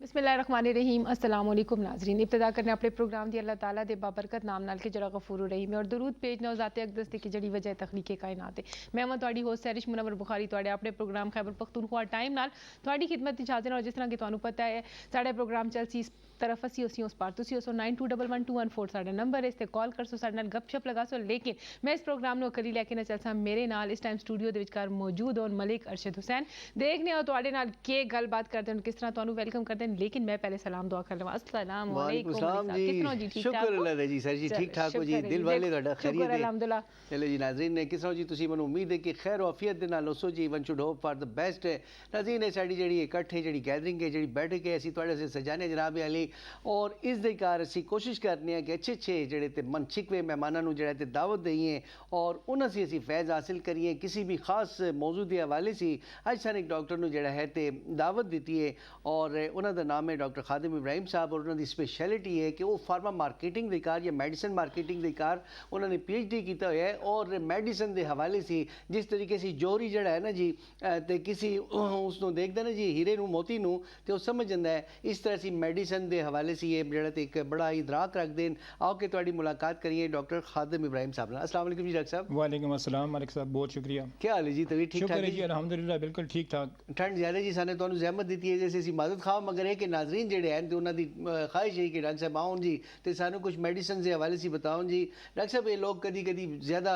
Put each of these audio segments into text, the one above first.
बिस्मिल्लाहिर्रहमानिर्रहीम अस्सलाम वालेकुम नाज़रीन। इब्तिदा करने अपने प्रोग्राम दी अल्लाह ताला दे बाबरकत नाम नाल के जड़ा गफूर रहीम और दरूद पेज नौ ज़ाते अक़दस दी की जड़ी वजह तखलीक़े कायनात है। मैं मैं तुहाडी होस्ट सैरिश मुनव्वर बुखारी तुहाडे अपने प्रोग्राम खैबर पख्तूनख्वा टाइम नाल तुहाडी खिदमत च हाज़िर और जिस तरह कि तुहानू पता है साडे प्रोग्राम चलसी इस तरफ असी उसी उस पार तुसी उसो 92112114 साडा नंबर है इस ते कॉल कर सो साडे नाल गपशप लगा सो। लेकिन मैं इस प्रोग्राम नो करी लेके ना चलसा मेरे नाल इस टाइम स्टूडियो दे विचकार मौजूद होन मलिक अरशद हुसैन। देखने हो तुहाडे नाल के गलबात करते हैं किस तरह तुहानू वेलकम करते हैं। लेकिन मैं पहले सलाम दुआ कर लवां। अस्सलाम वालेकुम जी, किस तरह जी ठीक ठाक शुक्र अल्लाह जी सर जी ठीक ठाक हो जी दिल वाले ਤੁਹਾਡਾ शुक्र अल्हम्दुलिल्लाह। चलो जी नाज़रीन ने किस तरह जी ਤੁਸੀਂ ਮੈਨੂੰ उम्मीद है कि खैर आफियत ਦੇ ਨਾਲ ਉਸੋ ਜੀ one should hope for the best है नाज़रीन। साडी ਜਿਹੜੀ ਇਕੱਠੇ ਜਿਹੜੀ ਗੈਦਰਿੰਗ ਹੈ ਜਿਹੜੀ ਬੈਠ ਕੇ ਅਸੀਂ ਤੁਹਾਡੇ ਸੇ ਸਜਾਣੇ ਜਨਾਬ ਅਲੀ और इस दे कार ਅਸੀਂ कोशिश करने कि अच्छे अच्छे ਜਿਹੜੇ ਤੇ ਮਨਚਿਕਵੇ ਮਹਿਮਾਨਾਂ ਨੂੰ ਜਿਹੜਾ ਤੇ ਦਾਵਤ ਦਈਏ और ਉਹਨਾਂ ਸੇ ਅਸੀਂ ਫੈਜ਼ ਹਾਸਿਲ ਕਰੀਏ किसी भी खास मौजू ਦੇ हवाले से ਅੱਜ ਸਾਨੂੰ ਇੱਕ ਡਾਕਟਰ ਨੂੰ ਜਿਹੜਾ ਹੈ ਤੇ ਦਾਵਤ ਦਿੱਤੀ ਹੈ और ਉਹਨਾਂ ਦਾ ਨਾਮ ਹੈ डॉक्टर खादिम इब्राहिम साहब और उन्होंने स्पेशलिटी है कि वो फार्मा मार्केटिंग के कार या मेडिसिन मार्केटिंग के कार उन्होंने PhD किया हुआ है और मेडिसिन के हवाले से जिस तरीके से जोरी जड़ा है ना जी तो किसी उसनों देखता ना जी हीरे नू मोती नू तो समझ जाता है इस तरह से मेडिसिन के हवाले से ये जड़ा एक बड़ा इदराक रख दें। आओ कि तुहाडी मुलाकात करिए डॉक्टर खादिम इब्राहिम साहब नाल। अस्सलाम वालेकुम जी डॉक्टर साहब। वालेकुम अस्सलाम मलिक साहब बहुत शुक्रिया। क्या हाल है जी तबीयत ठीक ठाक जी? अल्हम्दुलिल्लाह बिल्कुल ठीक ठाक। ठंड ज़्यादा जी साने तुहानू ज़हमत दी है जैसे असीं माजत खाओ मगर है कि नाजरीन जेडे हैं तो उन्होंने ख्वाहिश है कि डॉक्टर साहब आओ जी तो सानू कुछ मेडिसिन के हवाले से बताओ जी। डॉक्टर साहब ये लोग कभी कभी ज़्यादा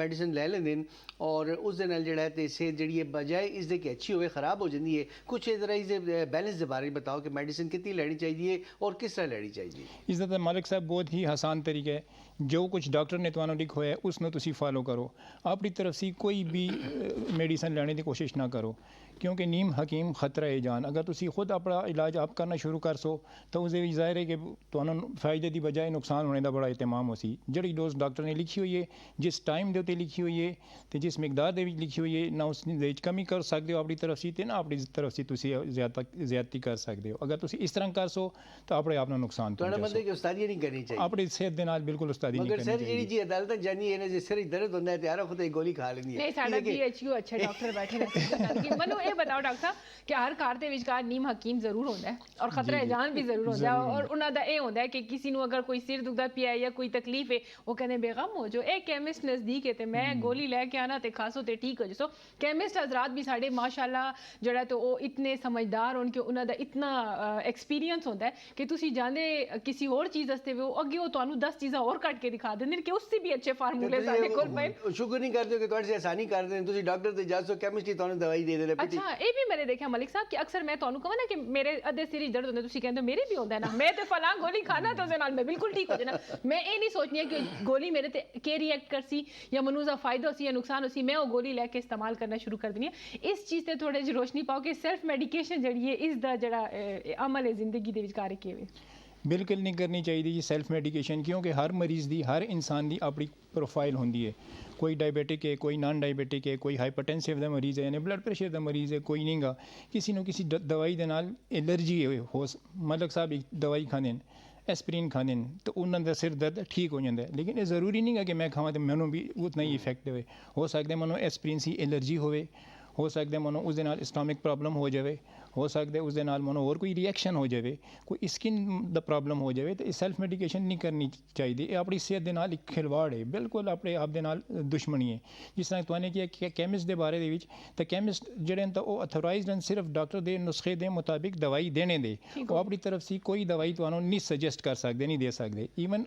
मेडिसिन ले लेंगे और उस दे नाल जेड़ा है तो सेहत जी है बजाय इस दे कि अच्छी हो ख़राब हो जाती है। कुछ इस तरह से बैलेंस के बारे में बताओ कि मेडिसिन कितनी लेनी चाहिए और किस तरह लेनी चाहिए। इस तरह मलिक साहब बहुत ही आसान तरीका है जो कुछ डॉक्टर ने तुहानू लिखो है उसमें तुसी फॉलो करो। अपनी तरफ से कोई भी मेडिसिन लेने की कोशिश ना करो क्योंकि नीम हकीम खतरा है जान। अगर तुसी खुद अपना इलाज आप करना शुरू कर सो तो उसे भी जाहिर है कि तुहानू फायदे की बजाय नुकसान होने का बड़ा एहतमाम हो सी। जिहड़ी डोज डॉक्टर ने लिखी हुई है जिस टाइम के उत्ते लिखी हुई है तो जिस मिकदार दे विच लिखी हुई है ना उस कमी कर सकते हो अपनी तरफ से ना अपनी तरफ से तुसी ज्यादती कर सकते हो। अगर तुसी इस तरह कर सो तो अपने आप नुकसान मतलब कि उस्तादी नहीं करनी चाहिए अपनी सेहत के नाल बिल्कुल उस्तादी नहीं करनी चाहिए। मगर सर जी अदालत जानी है ना जे सिर दर्द होता है त्यार खुद एक गोली खा लेनी है। नहीं साडा PHU अच्छे डॉक्टर बैठे रहते हैं। मनु ये बताओ डॉक्टर साहब कि हर कार दे विचकार नीम हकीम जरूर होता है और खतरा जान भी जरूर होता है और उन्हां दा ये होता है कि किसी नू अगर कोई सिर दुखदा पिया है या कोई तकलीफ है वो कहते बेगम हो जो एक केमिस्ट नज़दीक है तो मैं गोली लैके आना तो खासो तो ठीक हो जसो। केमिस्ट हजरात भी साढ़े माशाल्लाह जड़ा तो वो इतने समझदार होन कि उन्हां दा इतना एक्सपीरियंस होता है कि तुसी जाने किसी और चीज़ वास्ते वो अगे वो तुहानू 10 चीज़ां और कट के दिखा देंगे कि उससे भी अच्छे फार्मूले साडे कोल पए। शुक्र नहीं करते कि तुहाडे से आसानी कर दें तुसी डॉक्टर ते जा सो केमिस्ट्री तुहानू दवाई दे दे। अच्छा ये भी मैंने देखा मलिक साहब कि अक्सर मैं तुहानू कहवा ना कि मेरे अद्धे सिर दर्द होंदे तुसी कहंदे मेरे भी होंदा है ना मैं ते फलां गोली खाना तो उस नाल मैं बिल्कुल ठीक हो जाना। मैं ये नहीं सोचनी है कि गोली मेरे ते के रिएक्ट करसी या मनूजा फायदा होसी या नुकसान होसी मैं वो गोली लेके इस्तेमाल करना शुरू कर देनी है। इस चीज़ से थोड़े जी रोशनी पाओ कि सेल्फ मेडिकेशन जड़ी है इस दा जड़ा अमल है जिंदगी दे विचकार केवे बिल्कुल नहीं करनी चाहिए जी सेल्फ मेडिकेशन क्योंकि हर मरीज़ की हर इंसान की अपनी प्रोफाइल होंदी है। कोई डायबिटिक है कोई नॉन डायबिटिक है कोई हाइपरटेंसिव का मरीज़ है यानी ब्लड प्रेशर का मरीज़ है कोई नहीं गा किसी न किसी दवाई के नाल एलर्जी हो मतलब साहब एक दवाई खाने एस्पिरिन खाने तो उन्होंने सिर दर्द ठीक हो जाता है। लेकिन ये ज़रूरी नहीं है कि मैं खावा तो मैनू भी उतना ही इफेक्टिव हो सकता है मैनू एस्पिरिन से एलर्जी हो सकता है मनो उस स्टमक प्रॉब्लम हो जाए हो सकता है उस मनो और कोई रिएक्शन हो जाए कोई स्किन द प्रॉब्लम हो जाए तो सेल्फ मेडिकेशन नहीं करनी चाहिए। अपनी सेहत के नाल एक खिलवाड़ है बिल्कुल अपने आप के नाल दुश्मनी है। जिस तरह तुमने किया कैमिस्ट के बारे तो कैमिस्ट जोड़े तो वो अथोराइज्ड हैं सिर्फ डॉक्टर के नुस्खे के मुताबिक दवाई देने दे वो अपनी तरफ से कोई दवाई तो नहीं सजेस्ट कर सकते नहीं दे सकते। ईवन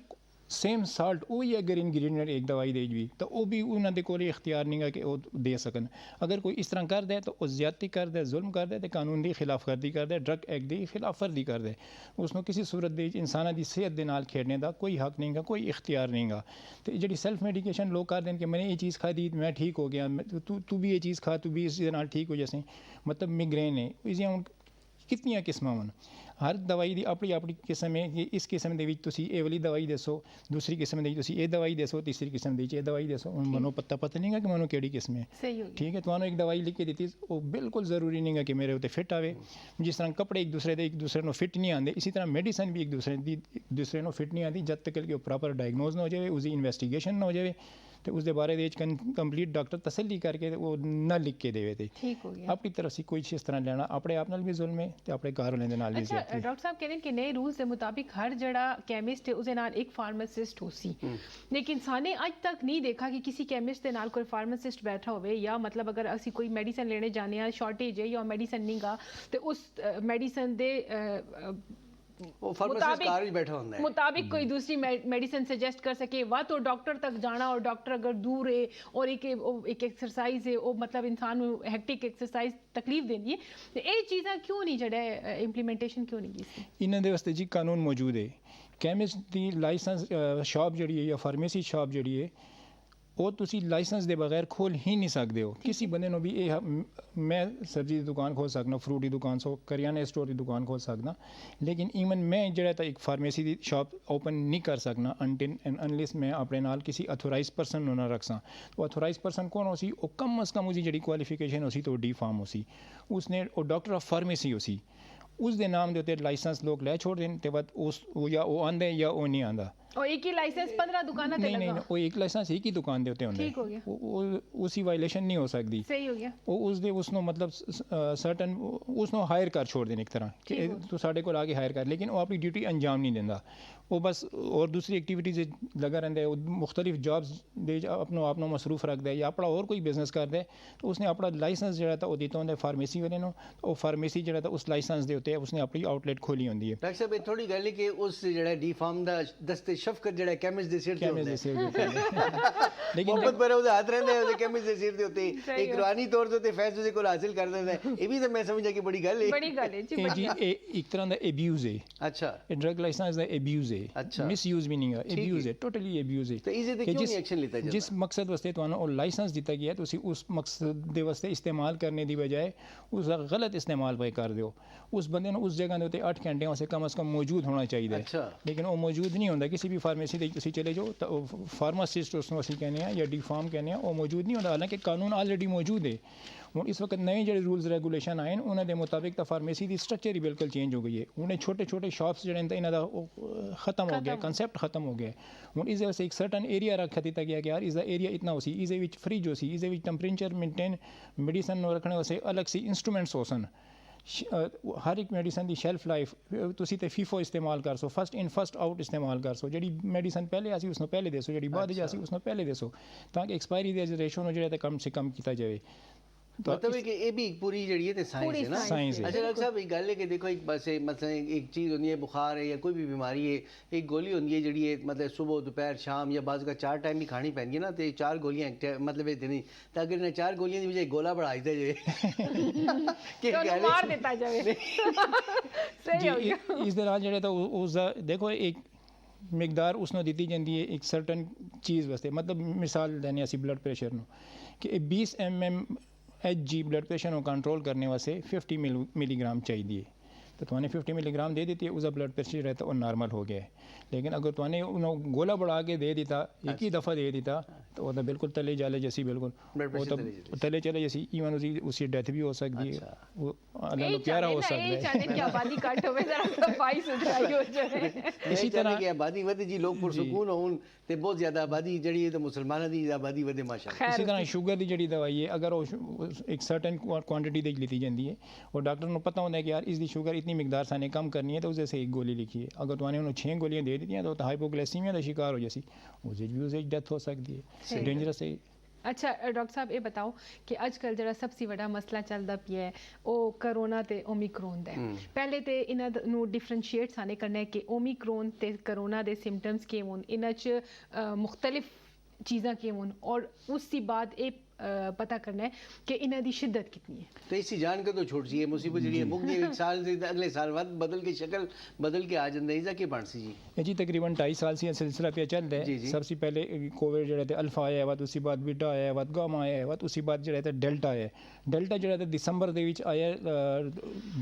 सेम साल्ट वही अगर इंग्रीडिएंट एक दवाई दे भी तो वह भी उन्होंने को इख्तियार नहीं है कि वो दे सकन। अगर कोई इस तरह कर दे तो ज्यादती कर दे जुल्म कर दे तो कानून की खिलाफ वर्जी कर दे ड्रग एक्ट की खिलाफ वर्जी कर दे उसमें किसी सूरत के इंसान की सेहत के नाल खेडने का कोई हक नहीं गा कोई इख्तियार नहीं गा। तो जी सेल्फ मेडिकेशन लोग कर दें कि मैंने ये चीज़ खाधी मैं ठीक हो गया तू भी ये चीज़ खा तू भी इस नाल ठीक हो जैसे मतलब मिग्रेन है इसलिए कितनी किस्म होन हर दवाई की अपनी अपनी किस्म है कि इस किस्म के ये वाली दवाई दसो दूसरी किस्म की ये दवाई दसो तीसरी किस्म की ये दवाई दसो मनो पता नहीं है कि मनो केड़ी किस्म है ठीक है। तो एक दवाई लिख के दी वो बिल्कुल ज़रूरी नहीं है कि मेरे उत्ते फिट आवे। जिस तरह कपड़े एक दूसरे को फिट नहीं आते इसी तरह मेडिसिन भी एक दूसरे को फिट नहीं आती जब तक कि प्रॉपर डायग्नोज ना हो जाए उसकी इन्वेस्टिगेशन ना हो जाए ਤੇ ਉਸ ਦੇ ਬਾਰੇ ਦੇ ਵਿੱਚ ਕੰਪਲੀਟ ਡਾਕਟਰ ਤਸੱਲੀ ਕਰਕੇ ਤੇ ਉਹ ਨਾ ਲਿਖ ਕੇ ਦੇਵੇ ਤੇ ਠੀਕ ਹੋ ਗਿਆ। ਆਪਣੀ ਤਰਫ से कोई इस तरह लेना अपने आप नाल भी जुल्म है ते अपने घर वाले दे नाल भी अच्छा ज़्यादती है। डॉक्टर साहब कहते हैं कि नए रूल्स के मुताबिक हर जड़ा केमिस्ट है उसके नाल एक फार्मासिस्ट हो सी, लेकिन साने आज तक नहीं देखा कि किसी केमिस्ट के नाल कोई फार्मासिस्ट बैठा होवे, या मतलब अगर असी कोई मेडिसिन लेने जाने हैं शॉर्टेज है या मेडिसिन नहीं गा तो उस मेडिसिन दे ਉਹ ਫਾਰਮਾਸਿਸਟ ਕਾਰ ਵਿੱਚ ਬੈਠਾ ਹੁੰਦਾ ਹੈ मुताबिक कोई दूसरी मेडिसिन सजेस्ट कर सके, वा तो डॉक्टर तक जाना, और डॉक्टर अगर दूर है और एक एक्सरसाइज है वो मतलब इंसान ਨੂੰ हैक्टिक एक्सरसाइज तकलीफ देनी है, तो ये चीज़ां क्यों नहीं जड़ा इंप्लीमेंटेशन क्यों नहीं की? ਇਹਨਾਂ ਦੇ ਵਾਸਤੇ ਜੀ ਕਾਨੂੰਨ ਮੌਜੂਦ ਹੈ। ਕੈਮਿਸਟ ਦੀ ਲਾਇਸੈਂਸ ਸ਼ਾਪ ਜਿਹੜੀ ਹੈ ਜਾਂ ਫਾਰਮੇਸੀ ਸ਼ਾਪ ਜਿਹੜੀ ਹੈ ਉਹ ਤੁਸੀਂ ਲਾਇਸੈਂਸ ਦੇ ਬਗੈਰ ਖੋਲ ਹੀ ਨਹੀਂ ਸਕਦੇ ਹੋ। ਕਿਸੇ ਬੰਦੇ ਨੂੰ ਵੀ ਇਹ ਮੈਂ ਸਬਜ਼ੀ ਦੀ ਦੁਕਾਨ ਖੋਲ ਸਕਦਾ, ਫਰੂਟ ਦੀ ਦੁਕਾਨ, ਕਰਿਆਨੇ ਸਟੋਰ ਦੀ ਦੁਕਾਨ ਖੋਲ ਸਕਦਾ, ਲੇਕਿਨ ਈਵਨ ਮੈਂ ਜਿਹੜਾ ਤਾਂ ਇੱਕ ਫਾਰਮੇਸੀ ਦੀ ਸ਼ਾਪ ਓਪਨ ਨਹੀਂ ਕਰ ਸਕਦਾ ਅਨਟਿਲ ਐਂਡ ਅਨਲੈਸ ਮੈਂ ਆਪਣੇ ਨਾਲ ਕਿਸੇ ਅਥੋਰਾਈਜ਼ ਪਰਸਨ ਨੂੰ ਨਾ ਰੱਖਾਂ। ਉਹ ਅਥੋਰਾਈਜ਼ ਪਰਸਨ ਕੌਣ ਹੋ ਸੀ? ਉਹ ਕਮ ਅਜ਼ ਕਮ ਉਹਦੀ ਜਿਹੜੀ ਕੁਆਲੀਫਿਕੇਸ਼ਨ ਹੋ ਸੀ ਤਾਂ ਉਹ ਡੀ ਫਾਰਮ ਹੋ ਸੀ, ਉਸਨੇ ਉਹ ਡਾਕਟਰ ਆਫ ਫਾਰਮੇਸੀ ਹੋ ਸੀ, ਉਸ ਦੇ ਨਾਮ ਦੇ ਉੱਤੇ ਲਾਇਸੈਂਸ ਲੋਕ ਲੈ ਛੋੜ ਦੇਣ ਤੇ ਬਾਅਦ ਉਸ ਜਾਂ ਉਹ ਆਂਦਾ ਜਾਂ ਉਹ ਨਹੀਂ ਆਂਦਾ। और एक ही लाइसेंस 15 दुकानों पे नहीं लगा? वो एक लाइसेंस एक ही दुकान ਦੇ ਉੱਤੇ ਹੁੰਦਾ ठीक हो गया, ਉਹ ਉसी ਵਾਇਲੇਸ਼ਨ ਨਹੀਂ ਹੋ ਸਕਦੀ। सही हो गया। ਉਹ ਉਸਨੂੰ ਮਤਲਬ ਸਰਟਨ ਉਸਨੂੰ ਹਾਇਰ ਕਰ ਛੋੜਦੇ ਨੇ ਇੱਕ ਤਰ੍ਹਾਂ ਕਿ ਤੂੰ ਸਾਡੇ ਕੋਲ ਆ ਕੇ ਹਾਇਰ ਕਰ, ਲੇਕਿਨ ਉਹ ਆਪਣੀ ਡਿਊਟੀ ਅੰਜਾਮ ਨਹੀਂ ਦਿੰਦਾ, ਉਹ ਬਸ ਔਰ ਦੂਸਰੀ ਐਕਟੀਵਿਟੀਜ਼ ਲਗਾ ਰਹਿੰਦਾ ਹੈ, ਉਹ ਮੁxtਲਿਫ ਜੌਬਸ ਦੇ ਆਪਣੋ ਆਪ ਨੂੰ ਮਸਰੂਫ ਰੱਖਦਾ ਹੈ ਜਾਂ ਆਪਣਾ ਹੋਰ ਕੋਈ ਬਿਜ਼ਨਸ ਕਰਦਾ ਹੈ, ਤਾਂ ਉਸਨੇ ਆਪਣਾ ਲਾਇਸੈਂਸ ਜਿਹੜਾ ਤਾਂ ਉਹ ਦਿੱਤਾ ਹੁੰਦਾ ਫਾਰਮੇਸੀ ਵਾਲੇ ਨੂੰ, ਉਹ ਫਾਰਮੇਸੀ ਜਿਹੜਾ ਤਾਂ ਉਸ ਲਾਇਸੈਂਸ ਦੇ ਉੱਤੇ ਉਸਨੇ ਆਪਣੀ ਆਊਟਲੈਟ ਖੋਲੀ ਹੁੰਦੀ ਹੈ। ਡਾਕਟਰ ਸਾਹਿਬ ਇਹ ਥੋੜੀ ਗੱਲ ਹੈ ਕਿ ਉਸ ਜਿਹੜਾ ਡੀ ਫਾਰਮ ਦਾ ਦਸਤੇ ਸ਼ਫਕਤ ਜਿਹੜਾ ਕੈਮਿਸਟ ਦੇ ਸਿਰ ਤੇ ਹੁੰਦਾ ਹੈ, ਲੇਕਿਨ ਮੁਹੱਬਤ ਪਰ ਉਹਦੇ ਹੱਥ ਰਹਿੰਦੇ ਉਹਦੇ ਕੈਮਿਸਟ ਦੇ ਸਿਰ ਦੇ ਉੱਤੇ ਇੱਕ ਰੂਹਾਨੀ ਤੌਰ ਤੇ ਉੱਤੇ ਫੈਜ਼ ਉਹਦੇ ਕੋਲ ਹਾਸਿਲ ਕਰ ਦਿੰਦਾ ਹੈ। ਇਹ ਵੀ ਤਾਂ ਮੈਂ ਸਮਝਿਆ ਕਿ ਬੜੀ ਗੱਲ ਹੈ। बड़ी गल है जी, ਇਹ ਜੀ ਇਹ ਇੱਕ ਤਰ੍ਹਾਂ ਦਾ ਅਬਿਊਜ਼ ਹੈ। ਅੱਛਾ ਇਹ ਡਰਗ ਲਾਇਸੈਂਸ ਦਾ ਅਬਿਊਜ਼ ਹੈ, ਅੱਛਾ। ਮਿਸਯੂਜ਼ ਵੀ ਨਹੀਂ ਹੈ, ਅਬਿਊਜ਼ ਹੈ, ਟੋਟਲੀ ਅਬਿਊਜ਼ ਹੈ। ਤੇ ਇਸੇ ਤੇ ਕਿ ਕਿਉਂ ਨਹੀਂ ਐਕਸ਼ਨ ਲਿੱਤਾ ਜਾਂਦਾ? ਜਿਸ ਮਕਸਦ ਵਾਸਤੇ ਤੁਹਾਨੂੰ ਉਹ ਲਾਇਸੈਂਸ ਦਿੱਤਾ ਗਿਆ ਤੁਸੀਂ ਉਸ ਮਕਸਦ ਦੇ ਵਾਸਤੇ ਇਸਤੇਮਾਲ ਕਰਨੇ ਦੀ ਬਜਾਏ ਉਸ ਦਾ ਗਲਤ ਇਸਤੇਮਾਲ ਪਏ ਕਰ ਦਿਓ। ਉਸ ਬੰਦੇ ਨੂੰ ਉਸ ਜਗ੍ਹਾ ਦੇ ਉੱਤੇ 8 ਘੰਟੇ ਵਾਸਤੇ ਕਮ ਅਜ਼ ਕਮ ਮੌਜੂਦ ਹੋਣਾ ਚਾਹੀਦਾ ਹੈ, ਅੱਛਾ। ਲੇਕਿਨ ਉਹ ਮੌਜੂਦ ਨਹੀਂ ਹੁੰਦਾ। ਕਿਸੇ ਵੀ ਫਾਰਮੇਸੀ ਦੇ ਤੁਸੀਂ ਚਲੇ ਜਾਓ ਤਾਂ ਉਹ ਫਾਰਮਾਸਿਸਟ ਉਸਨੂੰ ਅਸੀਂ ਕਹਿੰਦੇ ਹਾਂ ਜਾਂ ਡੀ ਫਾਰਮ ਕਹਿੰਦੇ ਹਾਂ, ਉਹ ਮੌਜੂਦ ਨਹੀਂ ਹੁੰਦਾ, ਹਾਲਾਂਕਿ ਕਾਨੂੰਨ ਆਲਰੇਡੀ ਮੌਜੂਦ ਹੈ। ਹੁਣ ਇਸ ਵਕਤ ਨਵੇਂ ਜਿਹੜੇ ਰੂਲਸ ਰੈਗੂਲੇਸ਼ਨ ਆਏ ਨੇ ਉਹਨਾਂ ਦੇ ਮੁਤਾਬਿਕ ਤਾਂ ਫਾਰਮੇਸੀ ਦੀ ਸਟਰਕਚਰ ਹੀ ਬਿਲਕੁਲ ਚੇਂਜ ਹੋ ਗਈ ਹੈ। ਉਹਨੇ ਛੋਟੇ ਛੋਟੇ ਸ਼ਾਪਸ ਜਿਹੜੇ ਨੇ ਇਹਨਾਂ ਦਾ ਉਹ ਖਤਮ ਹੋ ਗਿਆ, ਕਨਸੈਪਟ ਖਤਮ ਹੋ ਗਿਆ। ਹੁਣ ਇਸ ਦੇ ਵਾਸਤੇ ਇੱਕ ਸਰਟਨ ਏਰੀਆ ਰੱਖ ਦਿੱਤਾ ਗਿਆ ਕਿ ਯਾਰ ਇਸ ਦਾ ਏਰੀਆ ਇਤਨਾ ਹੋ ਸੀ, ਇਸ ਦੇ ਵਿੱਚ ਫ੍ਰਿਜ ਹੋ ਸੀ, ਇਸ ਦੇ ਵਿੱਚ ਟੈਂਪਰੇਚਰ ਮੇਨਟੇਨ ਮੈਡੀਸਨ ਨੂੰ ਰੱਖਣ ਵਾਸਤੇ ਅਲੱਗ ਸੀ ਇੰਸਟਰੂਮੈਂਟਸ ਹੋ ਸਨ। ਹਰ ਇੱਕ ਮੈਡੀਸਨ ਦੀ ਸ਼ੈਲਫ ਲਾਈਫ ਤੁਸੀਂ ਤੇ ਫੀਫੋ ਇਸਤੇਮਾਲ ਕਰ ਸੋ, ਫਸਟ ਇਨ ਫਸਟ ਆਊਟ ਇਸਤੇਮਾਲ ਕਰ ਸੋ, ਜਿਹੜੀ ਮੈਡੀਸਨ ਪਹਿਲੇ ਅਸੀਂ ਉਸ ਨੂੰ ਪਹਿਲੇ ਦੇ ਸੋ, ਜਿਹੜੀ ਬਾਅਦ ਵਿੱਚ ਅਸੀਂ ਉਸ ਨੂੰ ਪਹਿਲੇ ਦੇ ਸੋ, ਤਾਂ ਕਿ ਐਕਸਪਾਇਰੀ ਦੇ ਰੇਸ਼ੋ ਨੂੰ ਜਿਹੜਾ ਤਾਂ ਕਮ ਸੇ ਕਮ ਕੀਤਾ ਜਾਵੇ। मतलब है कि ये भी एक पूरी जड़ी है साइंस है ना। साइंस है। अच्छा डॉक्टर साहब एक गल है कि देखो एक बस मतलब एक चीज़ होती है बुखार है या कोई भी बीमारी है, एक गोली होती है जड़ी है मतलब सुबह दोपहर शाम या बाज़ का 4 टाइम भी खानी पैंदी है ना, तो 4 गोलियां मतलब ये नहीं तो अगर इन्हें 4 गोलियां की बजाय गोला बढ़ा दिया जाए कि तो मार देता जावे। सही हो गया। इस दौरान ਜਿਹੜਾ ਤਾਂ ਉਸ ਦਾ ਦੇਖੋ ਇੱਕ ਮਿਕਦਾਰ ਉਸ ਨੂੰ ਦਿੱਤੀ ਜਾਂਦੀ ਹੈ ਇੱਕ ਸਰਟਨ ਚੀਜ਼ ਵਾਸਤੇ। ਮਤਲਬ ਮਿਸਾਲ ਲੈਣੇ ਅਸੀਂ ਬਲੱਡ ਪ੍ਰੈਸ਼ਰ ਨੂੰ ਕਿ 20 mm HG ब्लड प्रेशर को कंट्रोल करने वास्ते 50 मिलीग्राम चाहिए, तो तुमने 50 मिलीग्राम दे देती है, उसका ब्लड प्रेशर रहता है वो नॉर्मल हो गया है। लेकिन अगर तुमने उन्होंने गोला बढ़ा के दे देता, एक ही दफ़ा दे देता, तो वो तो बिल्कुल तले जाले जैसी, बिल्कुल वो तो तले चले जैसी, इवन उसकी डेथ भी हो सकती है, वो अल्लाह को प्यारा हो सकता है। कि आबादी कट होवे, जरा सफाई सुथराई हो जाए। इसी तरह की आबादी वधे जी, लोग पुरसकून होन ते बहुत ज़्यादा आबादी जड़ी है तो मुसलमानों की आबादी वधे माशाअल्लाह। इसी तरह शुगर की जड़ी दवाई है, अगर वो एक सर्टन क्वांटिटी दी लीती जाती है और डॉक्टर को पता होता है कि यार इसकी शुगर इतनी मिकदार साने कम करनी है, तो उसे से एक गोली लिखी है। अगर तुमने उन्होंने 6 गोलियां दे दी तो हाइपोग्लाइसीमिया का शिकार हो जैसी, उसे भी उसे डेथ हो सकती है, डेंजरस है। अच्छा डॉक्टर साहब ये बताओ कि आजकल जरा सबसे बड़ा मसला चलता पिया है वो करोना ते ओमिक्रोन दा है। पहले ते इन्हां नू डिफरेंशिएट साने करना है कि ओमिक्रोन ते करोना दे सिम्पटम्स के होन, इन्हां च मुख्तलिफ चीज़ां के होन, और उसके बाद ये पता करना है कि इन्हां दी शिद्दत कितनी है। तो इसी जान के तो छोड़ सी है मुसीबत जी मुक गई एक साल से अगले साल बाद बदल के शक्ल बदल के आ जाता है कि बन सी जी। ये जी तकरीबन 2.5 साल से सिलसिला पे चल रहा है। सबसे पहले कोविड जो रहता है अल्फा आया है, उसके बाद बीटा आया है, गामा आया है, उसके बाद जो रहता है डेल्टा आया है। डेल्टा जो रहता है दिसंबर ਦੇ ਵਿੱਚ ਆਇਆ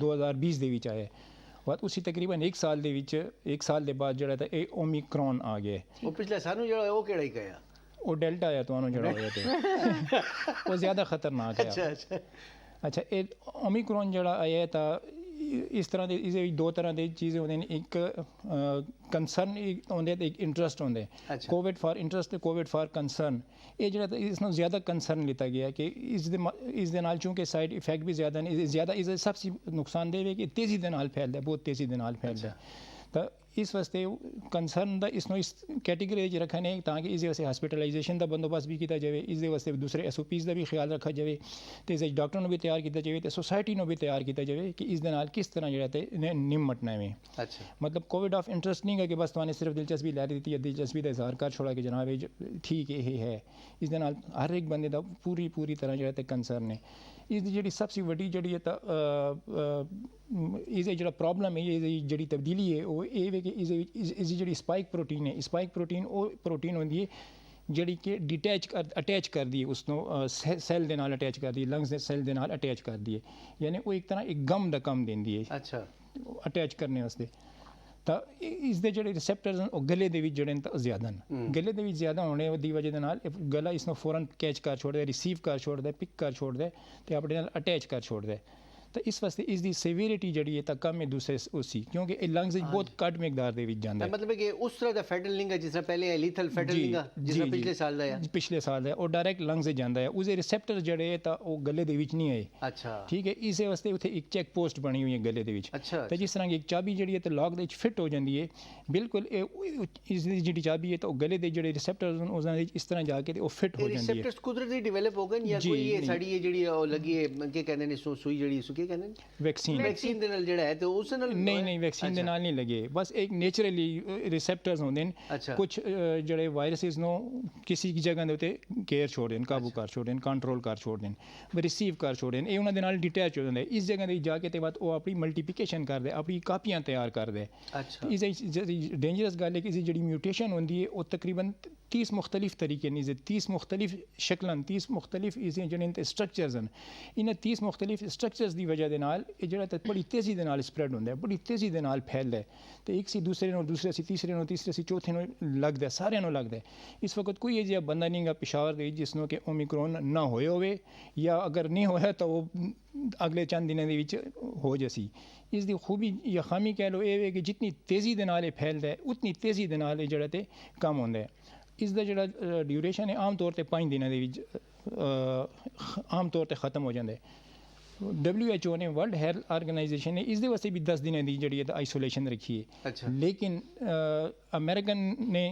2020 ਦੇ ਵਿੱਚ ਆਇਆ ਬਾਅਦ ਉसी ਤਕਰੀਬਨ 1 ਸਾਲ ਦੇ ਵਿੱਚ 1 ਸਾਲ ਦੇ ਬਾਅਦ ਜਿਹੜਾ ਤਾਂ ਇਹ ਓਮਿਕਰੋਨ ਆ ਗਿਆ। ਉਹ ਪਿਛਲੇ ਸਾਨੂੰ ਜਿਹੜਾ ਉਹ ਕਿਹੜਾ ਹੀ ਗਿਆ ਉਹ ਡੈਲਟਾ ਆਇਆ ਤੁਹਾਨੂੰ ਜਿਹੜਾ ਹੋਇਆ ਤੇ ਉਹ ਜ਼ਿਆਦਾ ਖਤਰਨਾਕ ਹੈ। ਅੱਛਾ ਅੱਛਾ ਇਹ ਓਮਿਕਰੋਨ ਜਿਹੜਾ ਆਇਆ ਤਾਂ इस तरह दे इसे दो तरह दी चीज़ें होंदे ने, एक कंसर्न होंदे ते एक इंटरस्ट होंदे। अच्छा। कोविड फॉर इंटरस्ट ते कोविड फॉर कंसर्न, ये जेह्ड़ा इस नाल ज़्यादा कंसर्न लिता गया कि इस दे नाल चूंकि साइड इफेक्ट भी ज़्यादा ने, ज़्यादा इस सबसे नुकसानदेह है कि तेज़ी दे नाल फैलदा है, बहुत तेज़ी दे नाल फैलदा है। तो इस वास्ते कंसर्न दा इसनों इस कैटेगरी च रखने ताकि इस वास्ते हॉस्पिटलाइजेशन का बंदोबस्त भी किया जाए, इस वास्ते दूसरे SOPs का भी ख्याल रखा जाए, तो इस डॉक्टर ने भी तैयार किया जाए, तो सोसाइटी ने भी तैयार किया जाए कि इस दे नाल किस तरह जो है निमटना है। अच्छा। मतलब कोविड ऑफ इंटरस्ट नहीं है कि बस तुमने सिर्फ दिलचस्पी लै दी है, दिलचस्पी का इजहार कर छोड़ा कि जनाब ये ठीक है। इस दे नाल हर एक बंदे का पूरी तरह जो है कंसर्न है। इसकी जी सबसे वड्डी जी इस जो प्रॉब्लम है, ये जी तब्दीली है वो ये है कि इस जी स्पाइक प्रोटीन है, स्पाइक प्रोटीन वो प्रोटीन होंगी है ਜਿਹੜੀ कि अटैच कर दी है उसनों सैल दे नाल अटैच कर दी, लंग्स दे सैल दे नाल अटैच कर दी है, यानी वो एक तरह एक गम दा कम देंदी है। अच्छा। अटैच करने वास्ते ਤਾਂ ਇਸ ਦੇ ਜਿਹੜੇ ਰਿਸੈਪਟਰਸ ਹਨ ਉਹ ਗਲੇ ਦੇ ਵਿੱਚ ਜਿਹੜੇ ਨੇ ਤਾਂ ਜ਼ਿਆਦਾ ਨੇ, ਗਲੇ ਦੇ ਵਿੱਚ ਜ਼ਿਆਦਾ ਹੋਣੇ ਦੀ ਵਜ੍ਹਾ ਦੇ ਨਾਲ ਗਲਾ ਇਸ ਨੂੰ ਫੌਰਨ ਕੈਚ ਕਰ ਛੋੜਦਾ, ਰਿਸੀਵ ਕਰ ਛੋੜਦਾ, ਪਿਕ ਕਰ ਛੋੜਦਾ ਤੇ ਆਪਣੇ ਨਾਲ ਅਟੈਚ ਕਰ ਛੋੜਦਾ। तो इस वास्ते इसकी सीवियरिटी जी है तो कम है दूसरे उसी, क्योंकि ये लंग्स बहुत घट मिकदार दे विच जांदा है। मतलब है कि उस तरह का फैटल नहीं है जिस तरह पहले लीथल फैटल नहीं है जिस तरह पिछले साल दा है, पिछले साल है और डायरेक्ट लंग्स से जांदा है, उसके रिसेप्टर जड़े तो वो गले दे विच नहीं आए। अच्छा। ठीक है, इस वास्ते उत्थे एक चेक पोस्ट बनी हुई है गले दे विच। अच्छा। तो जिस तरह की एक चाबी जी है तो लॉक दे विच फिट हो जाती है बिल्कुल, इसकी जी चाबी है तो गले के जो रिसेप्टर्स हैं उसने इस तरह जाके वो फिट हो जाती है। रिसेप्टर्स कुदरती डेवलप हो गए या कोई ये साड़ी ये जी लगी है के कहंदे ने सुई जड़ी सुके कहंदे ने वैक्सीन दे नाल जड़ा है तो उस नाल नहीं वैक्सीन दे नाल नहीं लगे, बस एक नेचुरली रिसेप्टर्स होंदे ने। अच्छा। कुछ जड़े वायरसेस नो किसी की जगह दे उते केयर छोड़ देन, काबू कर छोड़ देन, कंट्रोल कर छोड़ देन, रिसीव कर छोड़ देन, ये उन्हां दे नाल डिटैच हो जांदे, इस जगह दे जाके ते बाद वो अपनी मल्टीप्लिकेशन करदे, अपनी कापियां तैयार करदे। अच्छा। इस डेंजरस गल है कि इस जड़ी म्यूटेशन होंदी है वो तकरीबन 30 मुख्तलिफ तरीके ने, 30 मुख्तलिफ शक्लन, 30 मुख्तलिफ इस जड़े स्ट्रक्चर्स हैं, इन 30 मुख्तलिफ स्ट्रक्चर्स की वजह के नाल जो बड़ी तेज़ी के नाल स्प्रैड होंदा है, बड़ी तेज़ी के नाल फैलता है, तो एक सी दूसरे नो, दूसरे सी तीसरे नो, तीसरे सी चौथे नो लगता है, सारे नो लगता है। इस वक्त कोई यह बंदा नहीं गा पिशावर दे जिसनों के ओमिक्रॉन ना होए होवे, या अगर नहीं होया तो वो अगले चंद दिनों के हो जैसी। इसकी खूबी या खामी कह लो ये है कि जितनी तेज़ी के नाल फैलता है उतनी तेज़ी के नाल जड़ा ते कम होंदा है। इसका जड़ा ड्यूरेशन है आम तौर पर 5 दिनों के आम तौर पर ख़त्म हो जाता है। WHO ने, वर्ल्ड हेल्थ ऑर्गेनाइजेशन ने इस वास्ते भी 10 दिनों की जी आइसोलेशन रखी है। अच्छा। लेकिन अमेरिकन ने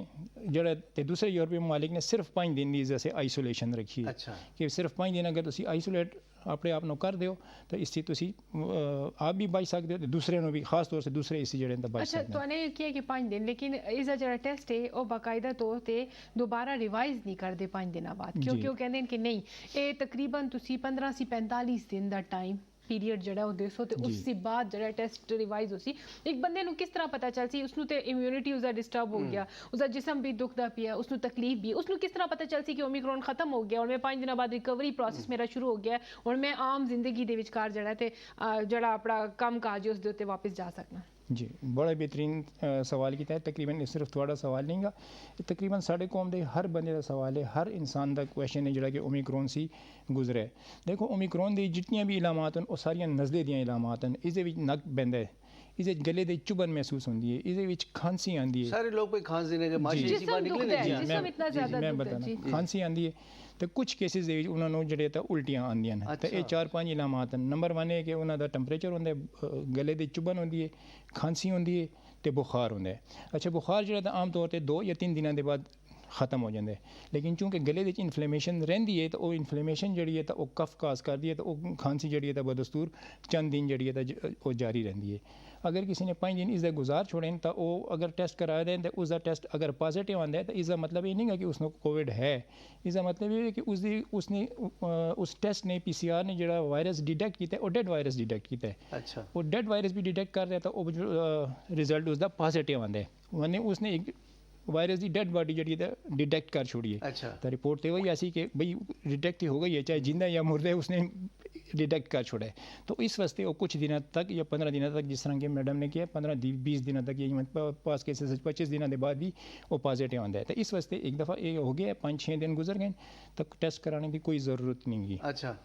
जड़ा ते दूसरे यूरोपीय ममालिक ने सिर्फ 5 दिन की जैसे आइसोलेशन रखी है। अच्छा। कि सिर्फ 5 दिन अगर तुम आइसोलेट अपने आप कर दो तो इससे आप भी बच सकते हो, तो दूसरे भी खास तौर से दूसरे इसी जड़े बच अच्छा सकते तो ने किया कि 5 दिन, लेकिन इसका जो टेस्ट है वो बाकायदा तौर पे दोबारा रिवाइज नहीं करते 5 दिन बाद, क्योंकि वो कहते हैं कि नहीं ये तकरीबन तुसी 15 से 45 दिन का टाइम पीरियड जड़ा वो दसो तो उसके बाद जड़ा टेस्ट रिवाइज हो सी। एक बंदे नू किस तरह पता चल सी उसनू ते इम्यूनिटी उसका डिस्टर्ब हो गया, उसका जिसम भी दुखदा पिया, उसनू तकलीफ भी, उसनू किस तरह पता चल सी कि ओमिक्रॉन खत्म हो गया और मैं 5 दिनों बाद रिकवरी प्रोसेस मेरा शुरू हो गया और मैं आम जिंदगी दे विचकार जड़ा ते जड़ा अपना कम काज उस दे उत्ते वापस जा सकना। जी बड़ा बेहतरीन सवाल किया है। तकरीबन सिर्फ थोड़ा सवाल नहीं गा, तकरीबन साढ़े कौम के हर बंदे का सवाल है, हर इंसान का क्वेश्चन है जोड़ा कि ओमिक्रॉन सी गुजरा है। देखो ओमिक्रॉन की जितनियां भी इलामात हैं वो सारिया नज़ले दियां इलामात हैं। इस नक बहंदा है, इस गले दे चुभन महसूस होती है, इस खांसी आती है, सारे लोग पे खांसी ने माशी जैसी बात निकले ना जी मैं बताना खांसी आती है, तो कुछ केसिस उन्होंने जड़े तो उल्टियाँ आंदियां हैं। तो ये 4-5 इलामात हैं। नंबर 1 है कि उन्होंने टैंपरेचर होंदा है, गले की चुभन होती है, खांसी होती है, तो बुखार होंदा है। अच्छा बुखार जो आम तौर पर 2 या 3 दिनों के बाद ख़त्म हो जाता है, लेकिन चूँकि गले की इन्फ्लेमेशन रही है तो वो इन्फ्लेमेशन जी है तो वो कफ कास करती है, तो वो खांसी जी है तो बदस्तूर चंद दिन जी है तो जारी रहती है। अगर किसी ने 5 दिन इसका गुजार छोड़ें तो वो अगर टेस्ट कराया दें तो उसका टेस्ट अगर पॉजिटिव आता है तो इसका मतलब ये नहीं है कि उसको कोविड है, इसका मतलब ये है कि उसने उस टेस्ट ने PCR ने जो वायरस डिटेक्ट किया वो डेड वायरस डिटेक्ट किया है। अच्छा। वो डेड वायरस भी डिटेक्ट कर रहा है तो वो रिजल्ट उसका पॉजिटिव आता है, मैंने उसने एक वायरस की डेड बॉडी जी डिटेक्ट कर छोड़ी है। अच्छा। तो रिपोर्ट तो वही ऐसी कि भाई डिटेक्ट हो गई है, चाहे जिंदा या मुर्दा है उसने डिटेक्ट कर छोड़ा है। तो इस वास्ते वो कुछ दिनों तक या 15 दिनों तक जिस तरह के मैडम ने किया 15-20 दिनों तक या पास केसेस 25 दिनों के बाद भी वो पॉजिटिव आता है। तो इस वास्ते एक दफ़ा ये हो गया 5-6 दिन गुजर गए तक टेस्ट कराने की कोई ज़रूरत नहीं है। अच्छा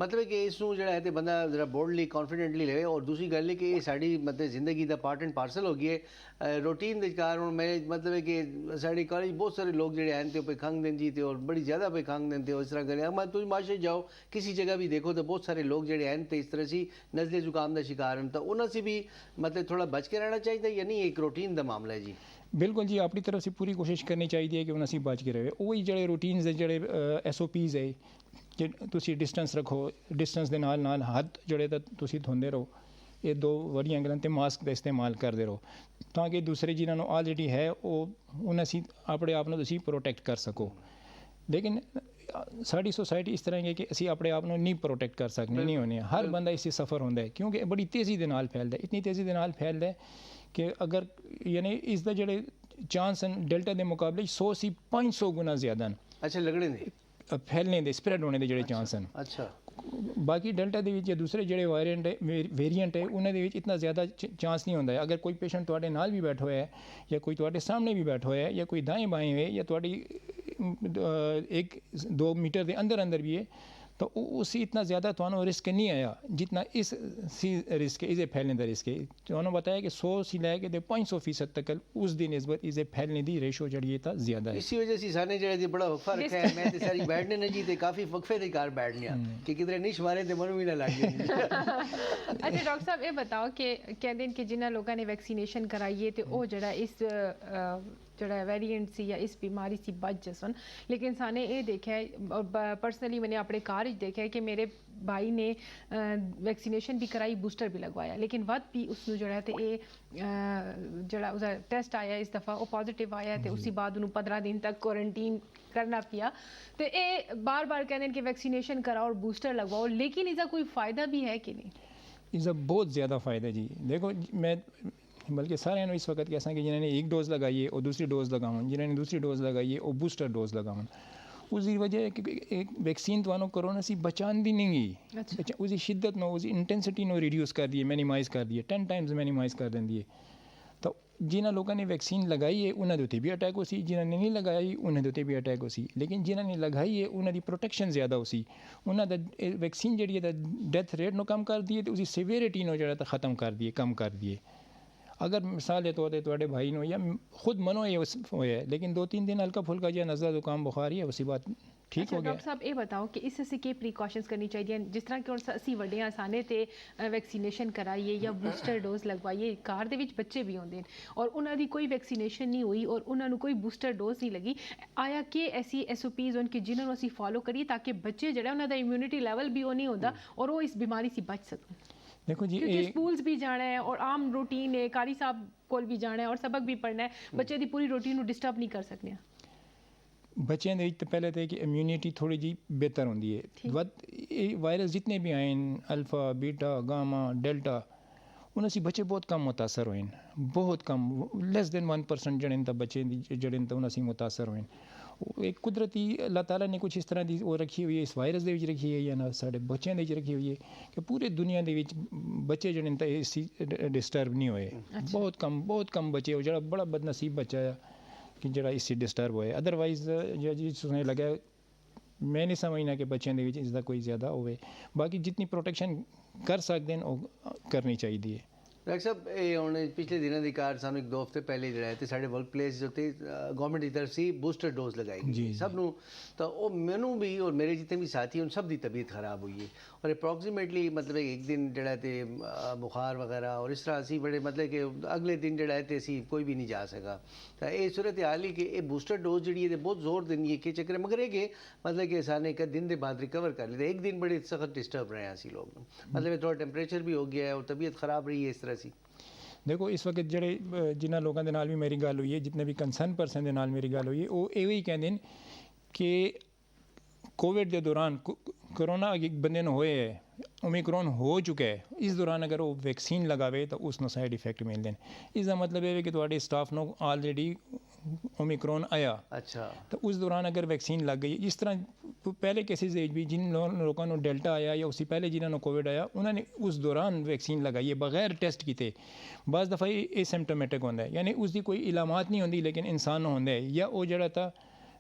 ਮਤਲਬ ਕਿ ਇਸ ਨੂੰ ਜਿਹੜਾ ਹੈ ਤੇ ਬੰਦਾ ਜ਼ਰਾ ਬੋਲਡਲੀ ਕੌਨਫੀਡੈਂਟਲੀ ਲਵੇ। ਔਰ ਦੂਸਰੀ ਗੱਲ ਹੈ ਕਿ ਇਹ ਸਾਡੀ ਮਤਲਬ ਜ਼ਿੰਦਗੀ ਦਾ ਪਾਰਟ ਐਂਡ ਪਾਰਸਲ ਹੋ ਗਈ ਹੈ ਰੂਟੀਨ ਦੇ ਕਾਰਨ। ਹੁਣ ਮੈਂ ਮਤਲਬ ਹੈ ਕਿ ਸਾਡੇ ਕਾਲਜ ਬਹੁਤ ਸਾਰੇ ਲੋਕ ਜਿਹੜੇ ਆਏ ਤੇ ਉਹ ਖੰਘ ਦੇਣ ਜੀ ਤੇ ਔਰ ਬੜੀ ਜ਼ਿਆਦਾ ਪੇ ਖੰਘ ਦੇਣ ਤੇ ਇਸ ਤਰ੍ਹਾਂ ਕਰਿਆ। ਮੈਂ ਤੁਸੀਂ ਮਾਸ਼ੇ ਜਾਓ किसी जगह भी देखो तो बहुत सारे लोग ਜਿਹੜੇ ਹਨ ਤੇ ਇਸ ਤਰ੍ਹਾਂ ਸੀ ਨਜ਼ਲੇ ਜ਼ੁਕਾਮ ਦਾ ਸ਼ਿਕਾਰ ਹਨ, ਤਾਂ ਉਹਨਾਂ से भी मतलब थोड़ा बच के रहना चाहिए या नहीं? एक रूटीन ਦਾ ਮਾਮਲਾ ਹੈ ਜੀ। ਬਿਲਕੁਲ ਜੀ, ਆਪਣੀ ਤਰਫ ਸੇ ਪੂਰੀ ਕੋਸ਼ਿਸ਼ ਕਰਨੀ ਚਾਹੀਦੀ ਹੈ ਕਿ ਹੁਣ ਅਸੀਂ ਬਚ ਕੇ ਰਹੇ। ਉਹੀ ਜਿਹੜੇ ਰੂਟੀਨਸ ਦੇ ਜਿਹੜੇ SOPs ਹੈ ਕਿ ਤੁਸੀਂ ਡਿਸਟੈਂਸ ਰੱਖੋ, ਡਿਸਟੈਂਸ ਦੇ ਨਾਲ ਨਾਲ ਹੱਥ ਜਿਹੜੇ ਤਾਂ ਤੁਸੀਂ ਧੋਂਦੇ ਰਹੋ, ਇਹ ਦੋ ਵੱਡੀਆਂ ਗੱਲਾਂ, ਤੇ ਮਾਸਕ ਦਾ ਇਸਤੇਮਾਲ ਕਰਦੇ ਰਹੋ ਤਾਂ ਕਿ ਦੂਸਰੇ ਜਿਨ੍ਹਾਂ ਨੂੰ ਆਲਰੇਡੀ ਹੈ ਉਹ ਉਹਨਾਂ ਅਸੀਂ ਆਪਣੇ ਆਪ ਨੂੰ ਤੁਸੀਂ ਪ੍ਰੋਟੈਕਟ ਕਰ ਸਕੋ। ਲੇਕਿਨ ਸਾਡੀ ਸੋਸਾਇਟੀ ਇਸ ਤਰ੍ਹਾਂ ਹੈ ਕਿ ਅਸੀਂ ਆਪਣੇ ਆਪ ਨੂੰ ਨਹੀਂ ਪ੍ਰੋਟੈਕਟ ਕਰ ਸਕਦੇ, ਨਹੀਂ ਹੋਣੇ। ਹਰ ਬੰਦਾ ਇਸ 'ਚ ਸਫਰ ਹੁੰਦਾ ਹੈ ਕਿਉਂਕਿ ਇਹ ਬੜੀ ਤੇਜ਼ੀ ਦੇ ਨਾਲ ਫੈਲਦਾ, ਇਤਨੀ ਤੇਜ਼ੀ ਦੇ ਨਾਲ ਫੈਲਦਾ ਹੈ ਕਿ ਅਗਰ ਯਾਨੀ ਇਸ ਦਾ ਜਿਹੜੇ ਚਾਂਸ ਹਨ ਡੈਲਟਾ ਦੇ ਮੁਕਾਬਲੇ 100 ਸੀ 500 ਗੁਣਾ ਜ਼ਿਆਦਾ ਹਨ। ਅੱਛਾ, ਲੱਗਣੇ ਦੇ ਫੈਲਣੇ ਦੇ, ਸਪਰੈਡ ਹੋਣੇ ਦੇ ਜਿਹੜੇ ਚਾਂਸ ਹਨ। ਅੱਛਾ, ਬਾਕੀ ਡੈਲਟਾ ਦੇ ਵਿੱਚ ਜਾਂ ਦੂਸਰੇ ਜਿਹੜੇ ਵੇਰੀਐਂਟ ਹੈ ਉਹਨਾਂ ਦੇ ਵਿੱਚ ਇਤਨਾ ਜ਼ਿਆਦਾ ਚਾਂਸ ਨਹੀਂ ਹੁੰਦਾ ਹੈ। ਅਗਰ ਕੋਈ ਪੇਸ਼ੈਂਟ ਤੁਹਾਡੇ ਨਾਲ ਵੀ ਬੈਠਾ ਹੋਇਆ ਹੈ ਜਾਂ ਕੋਈ ਤੁਹਾਡੇ ਸਾਹਮਣੇ ਵੀ ਬੈਠਾ ਹੋਇਆ ਹੈ ਜਾਂ ਕੋਈ ਦਾएं बाएं है या ਤੁਹਾਡੀ 1-2 मीटर के अंदर अंदर भी है तो उससे इतना ज़्यादा तो रिस्क नहीं आया जितना इस सी रिस्क है, इसे फैलने का रिस्क है। तो उन्होंने बताया कि 100 से लैके 500% तक उस दिन इस बार इसे फैलने की रेशो जड़ी था ज़्यादा है। इसी वजह से साने जड़े बड़ा वक्फा रखा है। मैं तो सारी बैठने न जी ते काफ़ी वक्फे के कार बैठने कि किधरे निश मारे तो मनु भी ना लग जाए। अच्छा डॉक्टर साहब ये बताओ कि कहते हैं कि जिन्होंने लोगों ने वैक्सीनेशन कराई है तो वो जड़ा इस जड़ा वेरिएंट सी या इस बीमारी सी बच जसन, लेकिन साने ये देखा है और पर्सनली मैंने अपने कार देखा है कि मेरे भाई ने वैक्सीनेशन भी कराई, बूस्टर भी लगवाया, लेकिन वत भी उसनु जड़ा ते ये जड़ा उसका टेस्ट आया इस दफ़ा वो पॉजिटिव आया तो उसी बाद उन्होंने 15 दिन तक क्वारंटीन करना पिया। तो ये बार बार कहते हैं कि वैक्सीनेशन कराओ और बूस्टर लगवाओ, लेकिन इसका कोई फ़ायदा भी है कि नहीं? इसका बहुत ज़्यादा फ़ायदा जी। देखो मैं बल्कि सारे इस वक्त कैसा कि जिन्होंने एक डोज़ लगाई है और दूसरी डोज़ लगावन, जिन्होंने दूसरी डोज़ लगाई है और बूस्टर डोज़ लगावन, उसकी वजह है कि एक वैक्सीन तो कोरोना से बचान दी नहीं गई। अच्छा, उसकी शिद्दत नो, उसकी इंटेंसिटी नो रिड्यूस कर दिए, मिनिमाइज़ कर दिए, 10 टाइम्स मिनिमाइज़ कर दें दिए। तो जिन्होंने लोगों ने वैक्सीन लगाई है उन्होंने उत्ते भी अटैक हो सी, जिन्होंने नहीं लगाई उन्होंने उत्ते भी अटैक हो सी। लेकिन जिन्होंने लगाई है उन्होंने प्रोटेक्शन ज़्यादा हो सी, उन्होंने वैक्सीन जी डेथ रेट नो कम कर दिए तो उसकी सीवियरिटी नो जो ख़त्म कर दिए, कम कर दिए। अगर मिसाल है तो थोड़े भाई नो या खुद मनो ये होया है, लेकिन 2-3 दिन हल्का फुल्का जो नज़ला जुकाम बुखार है उसी बात ठीक अच्छा, हो गया। डॉक्टर साहब ये बताओ कि इस असं के प्रिकॉशनस करनी चाहिए जिस तरह कि असी वड्डे आसाने ते वैक्सीनेशन कराइए या बूस्टर डोज लगवाइए, कार दे विच बच्चे भी होंदे और उन्हां दी कोई वैक्सीनेशन नहीं हुई और उन्हां नूं कोई बूस्टर डोज नहीं लगी, आया कि ऐसी SOPs उनकी जिन्हां नूं असी फॉलो करिए ताकि बच्चे जिहड़ा उन्हां दा इम्यूनिटी लेवल भी वो नहीं होंदा और वो इस बीमारी से बच सकन? देखो जी, क्योंकि स्कूल्स भी जाना है और आम रूटीन है, कारी साहब कोल भी जाना है और सबक भी पढ़ना है, बच्चे दी पूरी रूटीन नूं डिस्टर्ब नहीं कर सकने। बच्चों के तो पहले तो कि इम्यूनिटी थोड़ी जी बेहतर होंगी है। वायरस जितने भी आए अल्फ़ा बीटा गामा डेल्टा उनसे बच्चे बहुत कम मुतासर हुए, बहुत कम, लेस देन 1% जड़े तो बच्चे जड़े तो उनसे मुतासर हुए। एक कुदरती अल्लाह ताला ने कुछ इस तरह की वो रखी हुई है, इस वायरस के रखी है या ना साढ़े बच्चों के रखी हुई है कि पूरे दुनिया के बच्चे जड़े तो इसी डिस्टर्ब नहीं हुए। बहुत कम बच्चे हो, जरा बड़ा बदनसीब बच्चा है कि जरा इससे डिस्टर्ब होए। अदरवाइज जिसने लगा मैं नहीं समझना कि बच्चों के इसका कोई ज़्यादा होए। बाकी जितनी प्रोटेक्शन कर सकते हैं वो करनी चाहिए। डॉक्टर साहब ये हुण पिछले दिनों की कार सानू 1-2 हफ्ते पहले जो है साढ़े वर्क प्लेस जो गवर्नमेंट की तरफ से बूस्टर डोज लगाई गई सब नू, तो वो मैनू भी और मेरे जितने भी साथी उन सब की तबीयत ख़राब हुई है और अप्रोक्सीमेटली मतलब एक दिन जड़ा ते बुखार वगैरह और इस तरह असी बड़े मतलब कि अगले दिन जड़ा है असी कोई भी नहीं जा सका। तो ये सूरत हाल ही कि ये बूस्टर डोज जी है बहुत जोर देनी है कि चक्कर मगर है मतलब कि साने एक दिन के बाद रिकवर कर लेते, एक दिन बड़े सख्त डिस्टर्ब रहे हैं असी लोग, मतलब थोड़ा टेम्परेचर भी हो गया है और तबीयत ख़राब रही है इस तरह से। देखो इस वक्त जड़े जिन्होंने लोगों के नाल भी मेरी गल हुई है, जितने भी कंसर्न पर्सन के नाल मेरी गल हुई है वो यही कहते हैं कि कोविड के दौरान कोरोना एक बंदे होए है, ओमिक्रॉन हो चुका है, इस दौरान अगर वो वैक्सीन लगावे तो उसनो साइड इफेक्ट मिलते हैं। इसका मतलब है कि थोड़े स्टाफ नो ऑलरेडी ओमिक्रॉन आया, अच्छा, तो उस दौरान अगर वैक्सीन लग गई, इस तरह पहले केसेस भी जिन लोगों को डेल्टा आया या उससे पहले जिन्होंने कोविड आया उन्होंने उस दौरान वैक्सीन लगाई है बगैर टेस्ट किए। बस दफ़ा एसिम्टोमेटिक होता है, यानी उसकी कोई इलामात नहीं होंगी लेकिन इंसान होंगे, या वो जड़ा था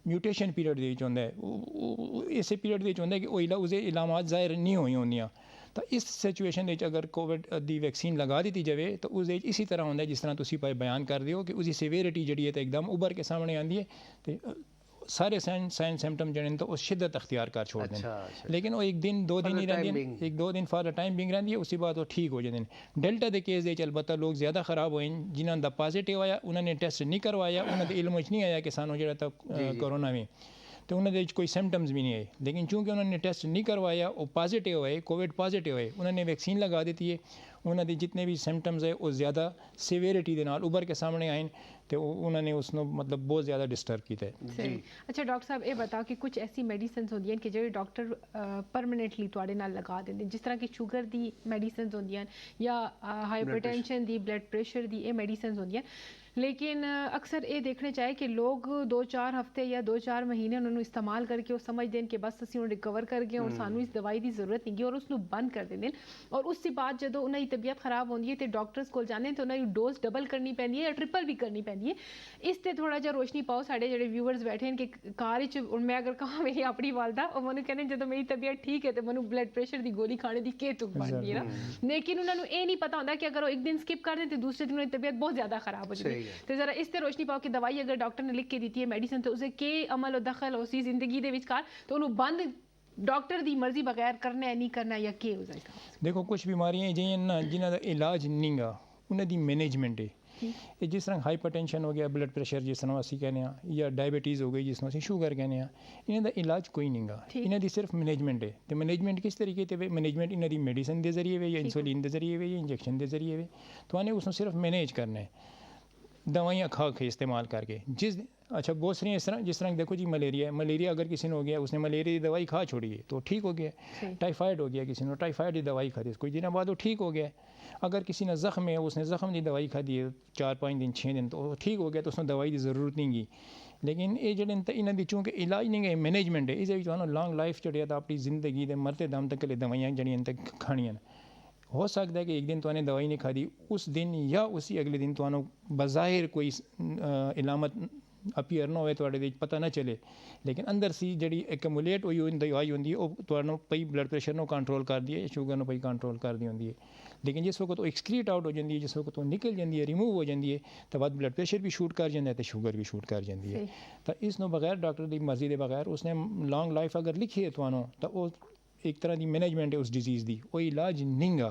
ਮਿਊਟੇਸ਼ਨ ਪੀਰੀਅਡ ਦੇ ਵਿੱਚ ਹੁੰਦਾ ਹੈ, ਉਹ ਇਸੇ ਪੀਰੀਅਡ ਦੇ ਵਿੱਚ ਹੁੰਦਾ ਕਿ ਉਹਦੇ ਇਲਾਮਾਤ ਜ਼ਾਹਿਰ ਨਹੀਂ ਹੋਈਆਂ ਹੁੰਦੀਆਂ। ਤਾਂ ਇਸ ਸਿਚੁਏਸ਼ਨ ਦੇ ਵਿੱਚ ਅਗਰ ਕੋਵਿਡ ਦੀ ਵੈਕਸੀਨ ਲਗਾ ਦਿੱਤੀ ਜਾਵੇ ਤਾਂ ਉਸਦੇ ਵਿੱਚ ਇਸੇ ਤਰ੍ਹਾਂ ਹੁੰਦਾ ਜਿਸ ਤਰ੍ਹਾਂ ਤੁਸੀਂ ਬਿਆਨ ਕਰਦੇ ਹੋ ਕਿ ਉਸਦੀ ਸੀਵੀਅਰਿਟੀ ਜਿਹੜੀ ਹੈ ਤਾਂ ਇੱਕਦਮ ਉੱਭਰ ਕੇ ਸਾਹਮਣੇ ਆਉਂਦੀ ਹੈ ਤੇ ਸਾਰੇ ਸਾਈਨ ਸਿਮਟਮ ਜਿਹੜੇ ਨੇ ਤਾਂ ਉਹ ਸ਼ਿੱਦਤ ਅਖਤਿਆਰ ਕਰ ਛੋੜਦੇ ਨੇ। ਲੇਕਿਨ ਉਹ ਇੱਕ ਦਿਨ ਦੋ ਦਿਨ ਹੀ ਰਹਿੰਦੀਆਂ ਨੇ, ਇੱਕ ਦੋ ਦਿਨ ਫਾਰ ਟਾਈਮ ਬਿੰਗ ਰਹਿੰਦੀ ਹੈ, ਉਸ ਤੋਂ ਬਾਅਦ ਉਹ ਠੀਕ ਹੋ ਜਾਂਦੇ ਨੇ। ਡੈਲਟਾ ਦੇ ਕੇਸ ਦੇ ਵਿੱਚ ਅਲਬੱਤਾ ਲੋਕ ਜ਼ਿਆਦਾ ਖਰਾਬ ਹੋਏ ਜਿਨ੍ਹਾਂ ਦਾ ਪੋਜ਼ੀਟਿਵ ਆਇਆ, ਉਹਨਾਂ ਨੇ ਟੈਸਟ ਨਹੀਂ ਕਰਵਾਇਆ, ਉਹਨਾਂ ਦੇ ਇਲਮ ਵਿੱਚ ਨਹੀਂ ਆਇਆ ਕਿ ਸਾਨੂੰ ਜਿਹੜਾ ਤਾਂ ਕੋਰੋਨਾ ਵੀ, ਤੇ ਉਹਨਾਂ ਦੇ ਵਿੱਚ ਕੋਈ ਸਿੰਪਟਮਸ ਵੀ ਨਹੀਂ ਆਏ। ਲੇਕਿਨ ਚੂੰਕਿ ਉਹਨਾਂ ਨੇ ਟੈਸਟ ਨਹੀਂ ਕਰਵਾਇਆ, ਉਹ ਪੋਜ਼ੀਟਿਵ ਹੋਏ, ਕੋਵਿਡ ਪੋਜ਼ੀਟਿਵ ਹੋਏ, ਉਹਨਾਂ ਨੇ ਵੈਕਸੀਨ ਲਗਾ ਦਿੱਤੀ ਹੈ, ਉਹਨਾਂ ਦੇ ਜਿੰਨੇ ਵੀ ਸਿੰਪਟਮਸ ਹੈ ਉਹ ਜ਼ਿਆਦਾ ਸੀਵੀਅਰਿਟੀ ਦੇ ਨਾਲ ਉੱਭਰ ਕੇ ਸਾਹਮਣੇ ਆਏ ਤੇ ਉਹਨਾਂ ਨੇ ਉਸ ਨੂੰ ਮਤਲਬ ਬਹੁਤ ਜ਼ਿਆਦਾ ਡਿਸਟਰਬ ਕੀਤਾ ਹੈ। ਜੀ ਅੱਛਾ ਡਾਕਟਰ ਸਾਹਿਬ ਇਹ बताओ कि कुछ ऐसी ਮੈਡੀਸਿਨਸ ਹੁੰਦੀਆਂ ਕਿ ਜਿਹੜੇ ਡਾਕਟਰ ਪਰਮਨੈਂਟਲੀ ਤੁਹਾਡੇ ਨਾਲ ਲਗਾ ਦਿੰਦੇ, ਜਿਸ ਤਰ੍ਹਾਂ ਕਿ ਸ਼ੂਗਰ ਦੀ ਮੈਡੀਸਿਨਸ ਹੁੰਦੀਆਂ ਜਾਂ ਹਾਈਪਰਟੈਂਸ਼ਨ ਦੀ, ਬਲੱਡ ਪ੍ਰੈਸ਼ਰ ਦੀ, ਇਹ ਮੈਡੀਸਿਨਸ ਹੁੰਦੀਆਂ। लेकिन अक्सर ये देखने चाहिए कि लोग 2-4 हफ्ते या 2-4 महीने उन्होंने इस्तेमाल करके वो समझते हैं कि बस ਅਸੀਂ ਹੁਣ ਰਿਕਵਰ ਕਰ ਗਏ और ਸਾਨੂੰ ਇਸ ਦਵਾਈ ਦੀ ਜ਼ਰੂਰਤ ਨਹੀਂ ਗੀ और ਉਸਨੂੰ ਬੰਦ ਕਰ ਦਿੰਦੇ ਨੇ। और ਉਸ ਤੋਂ ਬਾਅਦ ਜਦੋਂ ਉਹਨਾਂ ਦੀ ਤਬੀਅਤ ਖਰਾਬ ਹੁੰਦੀ ਹੈ ਤੇ ਡਾਕਟਰਸ ਕੋਲ ਜਾਂਦੇ ਨੇ ਤੇ ਉਹਨਾਂ ਦੀ ਡੋਜ਼ ਡਬਲ ਕਰਨੀ ਪੈਂਦੀ ਹੈ ਜਾਂ ਟ੍ਰਿਪਲ ਵੀ ਕਰਨੀ ਪੈਂਦੀ ਹੈ। ਇਸ ਤੇ ਥੋੜਾ ਜਿਹਾ ਰੋਸ਼ਨੀ ਪਾਓ ਸਾਡੇ ਜਿਹੜੇ ਵਿਊਅਰਸ ਬੈਠੇ ਨੇ ਕਿ ਕਾਰ ਵਿੱਚ ਹੁਣ ਮੈਂ ਅਗਰ ਕਹਾਂ ਮੇਰੀ ਆਪਣੀ ਵਾਲਦਾ ਉਹ ਮੈਨੂੰ ਕਹਿੰਦੇ ਜਦੋਂ ਮੇਰੀ ਤਬੀਅਤ ਠੀਕ ਹੈ ਤੇ ਮੈਨੂੰ ਬਲੱਡ ਪ੍ਰੈਸ਼ਰ ਦੀ ਗੋਲੀ ਖਾਣੇ ਦੀ ਕੀ ਤੁਕ ਬਣਦੀ ਹੈ ਨਾ। ਲੇਕਿਨ ਉਹਨਾਂ ਨੂੰ ਇਹ ਨਹੀਂ ਪਤਾ ਹੁੰਦਾ ਕਿ ਅਗਰ ਉਹ ਇੱਕ ਦਿਨ ਸਕਿਪ ਕਰ ਦੇਣ ਤੇ ਦੂਸਰੇ ਦਿਨ ਉਹਨਾਂ ਦੀ ਤਬੀਅਤ ਬਹੁਤ ਜ਼ਿਆਦਾ ਖਰਾਬ ਹੋ ਜਾਏਗੀ। ਤੇ ਜ਼ਰਾ ਇਸ ਤੇ रोशनी पाओ कि दवाई अगर डॉक्टर ने लिख के दी है मेडिसिन तो उसे के अमल और दखल उसी जिंदगी दे विचकार तो उन्होंने बंद डॉक्टर दी मर्जी बगैर करना है नहीं करना या के हो जाएगा। देखो कुछ बीमारियां जियां ना जिन्हां दा इलाज नहीं गा उन्हां दी मैनेजमेंट है। ਇਹ ਜਿਸ ਤਰ੍ਹਾਂ ਹਾਈਪਰਟੈਂਸ਼ਨ ਹੋ ਗਿਆ, ਬਲੱਡ ਪ੍ਰੈਸ਼ਰ ਜਿਸ ਤਰ੍ਹਾਂ ਅਸੀਂ ਕਹਿੰਦੇ ਹਾਂ, ਜਾਂ ਡਾਇਬਟੀਜ਼ ਹੋ ਗਈ ਜਿਸ ਨੂੰ ਅਸੀਂ ਸ਼ੂਗਰ ਕਹਿੰਦੇ ਹਾਂ, ਇਹਨਾਂ ਦਾ ਇਲਾਜ ਕੋਈ ਨਹੀਂ ਗਾ, ਇਹਨਾਂ ਦੀ ਸਿਰਫ ਮੈਨੇਜਮੈਂਟ ਹੈ। ਤੇ ਮੈਨੇਜਮੈਂਟ ਕਿਸ ਤਰੀਕੇ ਤੇ ਵੇ? ਮੈਨੇਜਮੈਂਟ ਇਹਨਾਂ ਦੀ ਮੈਡੀਸਨ ਦੇ ਜ਼ਰੀਏ ਵੇ ਜਾਂ ਇਨਸੂਲਿਨ ਦੇ ਜ਼ਰੀਏ ਵੇ ਜਾਂ ਇੰਜੈਕਸ਼ਨ ਦੇ ਜ਼ਰੀਏ ਵੇ, ਤੁਹਾਨੂੰ ਉਸ ਨੂੰ ਸਿਰਫ ਮੈਨੇਜ ਕਰਨਾ ਹੈ दवाइयाँ खा के इस्तेमाल करके। अच्छा बहुत सारी इस तरह जिस तरह देखो जी मलेरिया अगर किसी ने हो गया, उसने मलेरिया की दवाई खा छोड़ी है तो ठीक हो गया। टाइफाइड हो गया किसी ने, टाइफाइड की दवाई खा दी, कुछ दिनों बाद वो ठीक हो गया। अगर किसी ने ज़ख्म है उसने ज़ख्म की दवाई खा दी है 4-5 दिन 6 दिन तो ठीक हो गया तो उसने दवाई की ज़रूरत नहीं की। लेकिन ये जो इन्हों की चूँकि इलाज नहीं है, मैनेजमेंट है, इस लॉन्ग लाइफ जो अपनी जिंदगी के मरते दम तक दवाइयाँ जड़ियाँ खानियां। हो सकता है कि एक दिन तो दवाई नहीं खादी, उस दिन या उसी अगले दिन तो बज़ाहिर कोई इलामत अपीयर ना होए, थोड़े पता ना चले, लेकिन अंदर सी जी एकमुलेट हुई दवाई होंगी वो पई ब्लड प्रेशर को कंट्रोल कर दी है, शुगर को पई कंट्रोल कर दी होंगी है। लेकिन जिस वक्त वो एक्सक्रीट आउट हो जाती है, जिस वक्त वो निकल जाती है, रिमूव हो जाती है, तो बाद ब्लड प्रेशर भी शूट कर जाता है तो शुगर भी शूट कर जाती है। तो इसनों बगैर डॉक्टर की मर्जी के बगैर उसने लॉन्ग लाइफ अगर लिखी है तो वो एक तरह की मैनेजमेंट है उस डिजीज़ की, वो इलाज नहीं गा।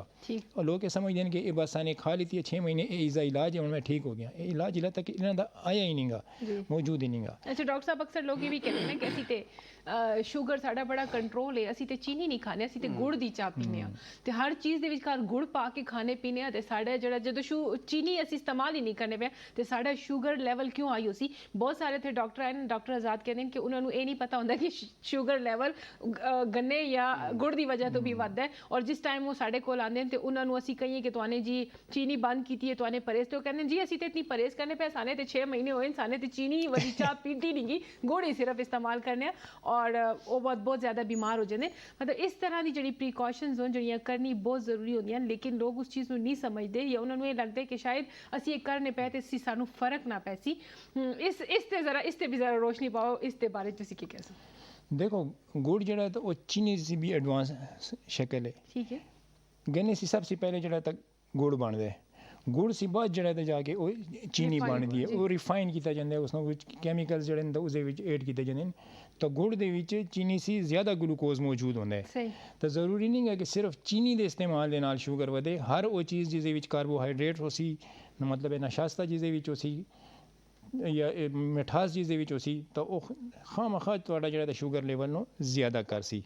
और लोग समझते हैं कि ये बस आने खा लेती है 6 महीने ये इसका इलाज है, मैं ठीक हो गया। ये इलाज इला तक इन्हों आया ही नहीं गा, मौजूद ही नहीं गा। अच्छा डॉक्टर साहब अक्सर लोग ये भी कहते हैं कि असी ते ਸ਼ੂਗਰ ਸਾਡਾ ਬੜਾ ਕੰਟਰੋਲ ਹੈ, ਅਸੀਂ ਤੇ ਚੀਨੀ ਨਹੀਂ ਖਾਣੇ, ਅਸੀਂ ਤੇ ਗੁੜ ਦੀ ਚਾਹ ਪੀਨੇ ਆ ਤੇ ਹਰ ਚੀਜ਼ ਦੇ ਵਿਚਕਾਰ ਗੁੜ ਪਾ ਕੇ ਖਾਣੇ ਪੀਨੇ ਆ ਤੇ ਸਾਡਾ ਜਿਹੜਾ ਜਦੋਂ ਚੀਨੀ ਅਸੀਂ ਇਸਤੇਮਾਲ ਹੀ ਨਹੀਂ ਕਰਨੇ ਪਿਆ ਤੇ ਸਾਡਾ ਸ਼ੂਗਰ ਲੈਵਲ ਕਿਉਂ ਆਈ ਹੋ ਸੀ। ਬਹੁਤ ਸਾਰੇ ਇੱਥੇ ਡਾਕਟਰ ਆਏ ਨੇ, ਡਾਕਟਰ ਆਜ਼ਾਦ ਕਹਿੰਦੇ ਨੇ ਕਿ ਉਹਨਾਂ ਨੂੰ ਇਹ ਨਹੀਂ ਪਤਾ ਹੁੰਦਾ ਕਿ ਸ਼ੂਗਰ ਲੈਵਲ ਗੰਨੇ ਜਾਂ ਗੁੜ ਦੀ ਵਜ੍ਹਾ ਤੋਂ ਵੀ ਵੱਧਦਾ ਹੈ। ਔਰ ਜਿਸ ਟਾਈਮ ਉਹ ਸਾਡੇ ਕੋਲ ਆਉਂਦੇ ਨੇ ਤੇ ਉਹਨਾਂ ਨੂੰ ਅਸੀਂ ਕਹੀਏ ਕਿ ਤੁਹਾਨੇ ਜੀ ਚੀਨੀ ਬੰਦ ਕੀਤੀ ਹੈ, ਤੁਹਾਨੇ ਪਰਹੇਜ਼, ਤੇ ਉਹ ਕਹਿੰਦੇ ਜੀ ਅਸੀਂ ਤੇ ਇਤਨੀ ਪਰਹੇਜ਼ ਕਰਨੇ ਪਿਆ, ਸਾਨੇ ਤੇ 6 ਮਹੀਨੇ ਹੋਏ, ਸਾਨੇ ਤੇ ਚੀਨੀ ਵਾਲੀ ਚਾਹ ਪੀਤੀ ਨਹੀਂ ਗਈ, ਗੁੜ ਹੀ ਸਿਰਫ ਇਸਤੇਮਾਲ ਕਰਨੇ ਆ और वो बहुत ज़्यादा बीमार हो जाते। मतलब इस तरह की जी प्रिकॉशनस हो जो करनी बहुत ज़रूरी होंगी, लेकिन लोग उस चीज़ को नहीं समझते या उन्होंने ये लगता है कि शायद असी करने पे तो सानू फर्क ना पैसी। इस ते भी ज़रा रोशनी पाओ, इस ते बारे तुसी की कह सकते? देखो गुड़ जड़ा तो वो चीनी से भी एडवांस शक्ल है, ठीक है। गन्ने से सबसे पहले जड़ा तक गुड़ बनता है, गुड़ से बाद जड़ा तो जाके वो चीनी बनती है, वो रिफाइन किया जाता है, उसमें कैमिकल्स जड़े उस एड किए जाते हैं। तो गुड़ दे विच चीनी से ज़्यादा ग्लूकोज मौजूद होता है। तो ज़रूरी नहीं है कि सिर्फ चीनी के इस्तेमाल के नाल शुगर वधे, हर वो चीज़ जिस कार्बोहाइड्रेट हो सी, मतलब नाशास्ता चीज़ हो सी या मिठास चीज़ हो सी, तो वह खामखा थोड़ा जो शुगर लेवल नो ज़्यादा कर सी,